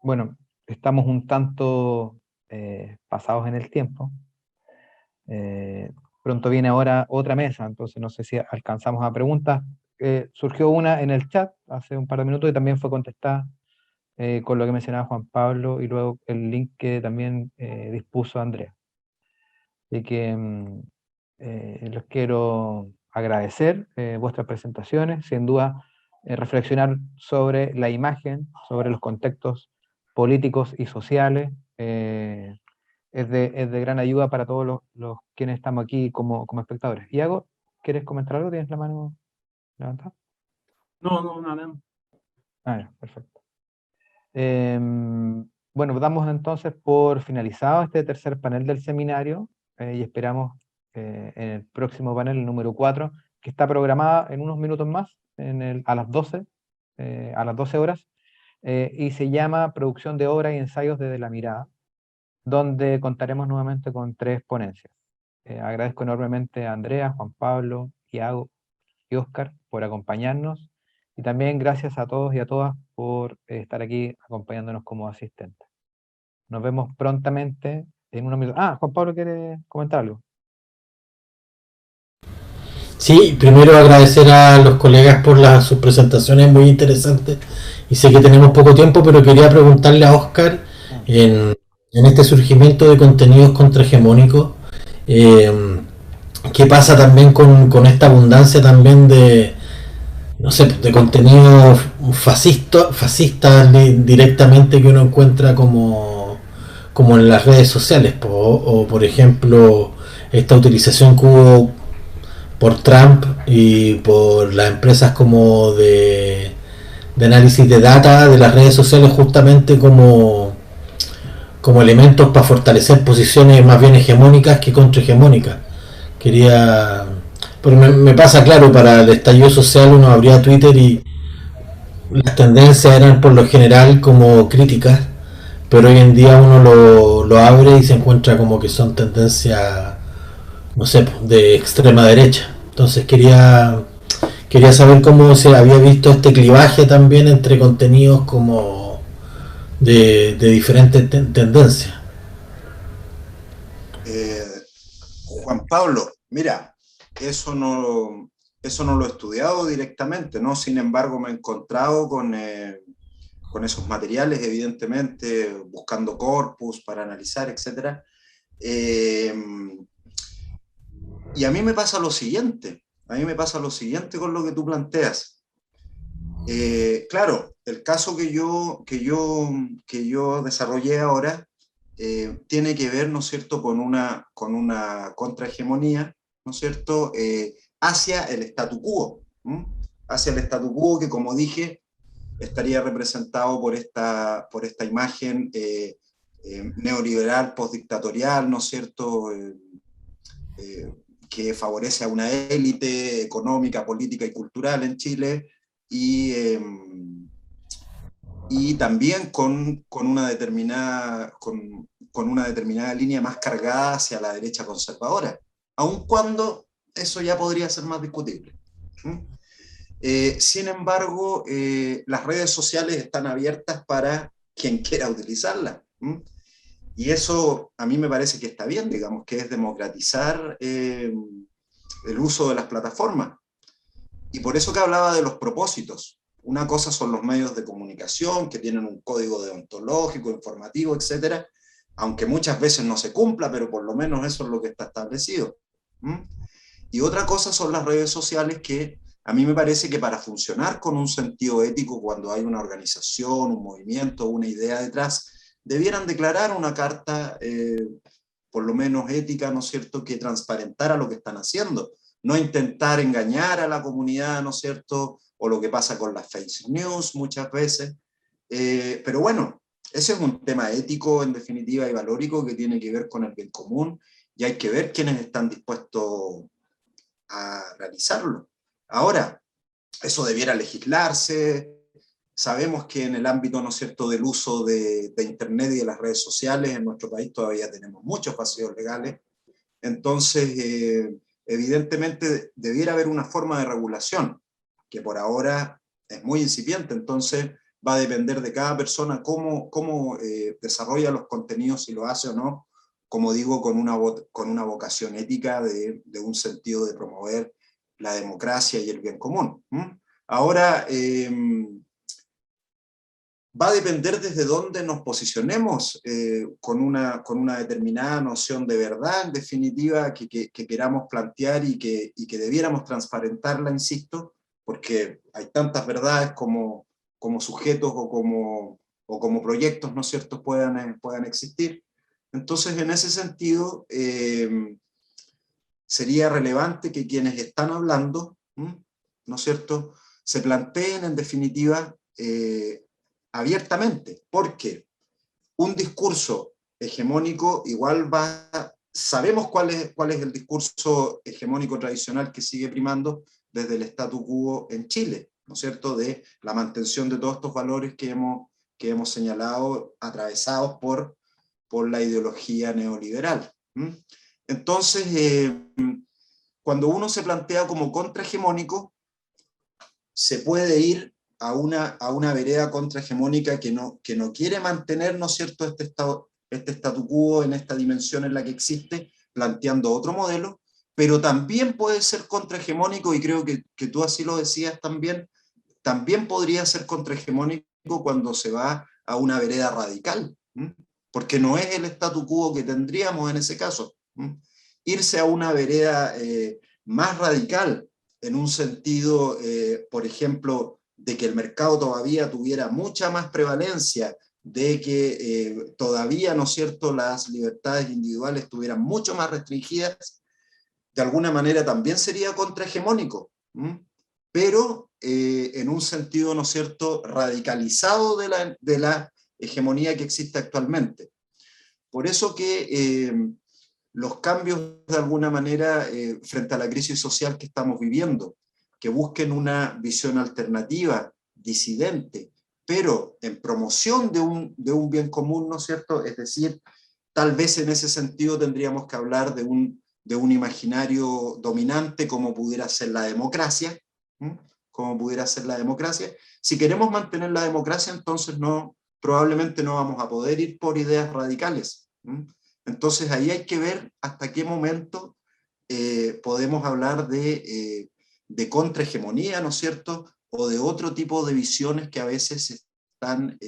bueno, estamos un tanto pasados en el tiempo. Pronto viene ahora otra mesa, entonces no sé si alcanzamos a preguntas. Surgió una en el chat hace un par de minutos y también fue contestada con lo que mencionaba Juan Pablo y luego el link que también dispuso Andrea. Así que les quiero agradecer vuestras presentaciones, sin duda reflexionar sobre la imagen, sobre los contextos políticos y sociales, es de gran ayuda para todos los quienes estamos aquí como espectadores. Iago, ¿quieres comentar algo? ¿Tienes la mano levantada? No, nada. Ah, ya, perfecto. Bueno, damos entonces por finalizado este tercer panel del seminario y esperamos en el próximo panel, el número 4, que está programada en unos minutos más, a las 12 horas, y se llama Producción de obra y ensayos desde la mirada, donde contaremos nuevamente con 3 ponencias. Agradezco enormemente a Andrea, Juan Pablo, Iago y Óscar por acompañarnos, y también gracias a todos y a todas por estar aquí acompañándonos como asistentes. Nos vemos prontamente en unos minutos. Juan Pablo quiere comentar algo. Sí, primero agradecer a los colegas por sus presentaciones muy interesantes, y sé que tenemos poco tiempo, pero quería preguntarle a Óscar en este surgimiento de contenidos contrahegemónicos, ¿qué pasa también con esta abundancia también de, no sé, de contenidos fascistas directamente que uno encuentra como en las redes sociales, o por ejemplo esta utilización que hubo por Trump y por las empresas como de análisis de data de las redes sociales justamente como elementos para fortalecer posiciones más bien hegemónicas que contrahegemónicas. Quería... Porque me pasa claro, para el estallido social uno abría Twitter y las tendencias eran por lo general como críticas, pero hoy en día uno lo abre y se encuentra como que son tendencias, no sé, de extrema derecha. Entonces quería saber cómo se había visto este clivaje también entre contenidos como de diferentes tendencias. Juan Pablo, mira, eso no lo he estudiado directamente, ¿no? Sin embargo, me he encontrado con esos materiales, evidentemente, buscando corpus para analizar, etc. Y a mí me pasa lo siguiente, con lo que tú planteas. Claro, el caso que yo desarrollé ahora tiene que ver, ¿no es cierto?, con una contrahegemonía, ¿no es cierto?, hacia el statu quo, que, como dije, estaría representado por esta imagen neoliberal, postdictatorial, ¿no es cierto?, que favorece a una élite económica, política y cultural en Chile, y también con una determinada línea más cargada hacia la derecha conservadora, aun cuando eso ya podría ser más discutible. Sin embargo, las redes sociales están abiertas para quien quiera utilizarlas. Y eso a mí me parece que está bien, digamos, que es democratizar el uso de las plataformas. Y por eso que hablaba de los propósitos. Una cosa son los medios de comunicación, que tienen un código deontológico, informativo, etcétera, aunque muchas veces no se cumpla, pero por lo menos eso es lo que está establecido. Y otra cosa son las redes sociales, que a mí me parece que para funcionar con un sentido ético, cuando hay una organización, un movimiento, una idea detrás, debieran declarar una carta, por lo menos ética, ¿no es cierto?, que transparentara lo que están haciendo, no intentar engañar a la comunidad, ¿no es cierto? O lo que pasa con las fake news muchas veces. Pero bueno, ese es un tema ético, en definitiva, y valórico que tiene que ver con el bien común, y hay que ver quiénes están dispuestos a realizarlo. Ahora, eso debiera legislarse. Sabemos que en el ámbito, ¿no es cierto?, del uso de Internet y de las redes sociales, en nuestro país todavía tenemos muchos vacíos legales. Entonces, evidentemente, debiera haber una forma de regulación, que por ahora es muy incipiente. Entonces, va a depender de cada persona cómo desarrolla los contenidos, si lo hace o no, como digo, con una vocación ética de un sentido de promover la democracia y el bien común. Ahora, va a depender desde dónde nos posicionemos con una determinada noción de verdad, en definitiva, que queramos plantear y que debiéramos transparentarla, insisto, porque hay tantas verdades como sujetos o como proyectos, ¿no es cierto?, puedan existir. Entonces, en ese sentido, sería relevante que quienes están hablando, ¿no es cierto?, se planteen, en definitiva, abiertamente, porque un discurso hegemónico igual sabemos cuál es el discurso hegemónico tradicional que sigue primando desde el statu quo en Chile, ¿no es cierto?, de la mantención de todos estos valores que hemos señalado, atravesados por la ideología neoliberal. Entonces, cuando uno se plantea como contrahegemónico, se puede ir a una vereda contrahegemónica que no quiere mantener, ¿no es cierto?, este statu quo en esta dimensión en la que existe, planteando otro modelo, pero también puede ser contrahegemónico, y creo que tú así lo decías también podría ser contrahegemónico cuando se va a una vereda radical, porque no es el statu quo que tendríamos en ese caso. Irse a una vereda más radical, en un sentido, por ejemplo, de que el mercado todavía tuviera mucha más prevalencia, de que todavía, ¿no es cierto?, las libertades individuales estuvieran mucho más restringidas, de alguna manera también sería contrahegemónico, pero en un sentido, ¿no es cierto?, radicalizado de la hegemonía que existe actualmente. Por eso que los cambios, de alguna manera, frente a la crisis social que estamos viviendo, que busquen una visión alternativa, disidente, pero en promoción de un bien común, ¿no es cierto? Es decir, tal vez en ese sentido tendríamos que hablar de un imaginario dominante como pudiera ser la democracia, Si queremos mantener la democracia, entonces probablemente no vamos a poder ir por ideas radicales. Entonces ahí hay que ver hasta qué momento podemos hablar de contrahegemonía, ¿no es cierto?, o de otro tipo de visiones que a veces están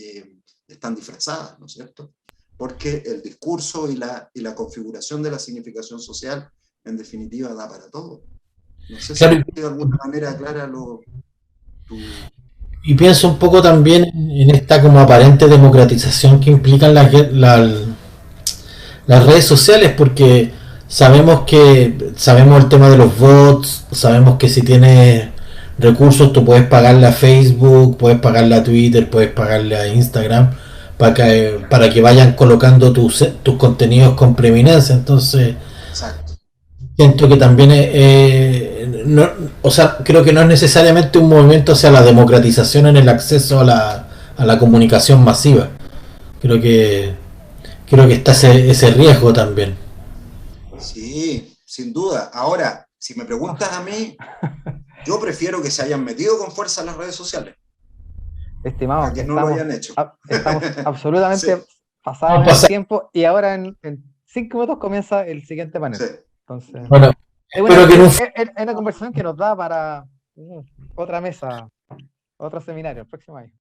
disfrazadas, ¿no es cierto?, porque el discurso y la configuración de la significación social, en definitiva, da para todo. No sé Claro, si de alguna manera aclara tu... y pienso un poco también en esta como aparente democratización que implican las redes sociales, porque sabemos el tema de los bots, sabemos que si tienes recursos tú puedes pagarle a Facebook, puedes pagarle a Twitter, puedes pagarle a Instagram para que vayan colocando tus contenidos con preeminencia. Entonces, Exacto. siento que también creo que no es necesariamente un movimiento hacia la democratización en el acceso a la comunicación masiva. Creo que está ese riesgo también. Sí, sin duda. Ahora, si me preguntas a mí, yo prefiero que se hayan metido con fuerza en las redes sociales. Estimado, A que no lo hayan hecho. Estamos absolutamente Sí. pasados el tiempo, y ahora en 5 minutos comienza el siguiente panel. Sí. Entonces, Bueno, es una conversación que nos da para otra mesa, otro seminario el próximo año.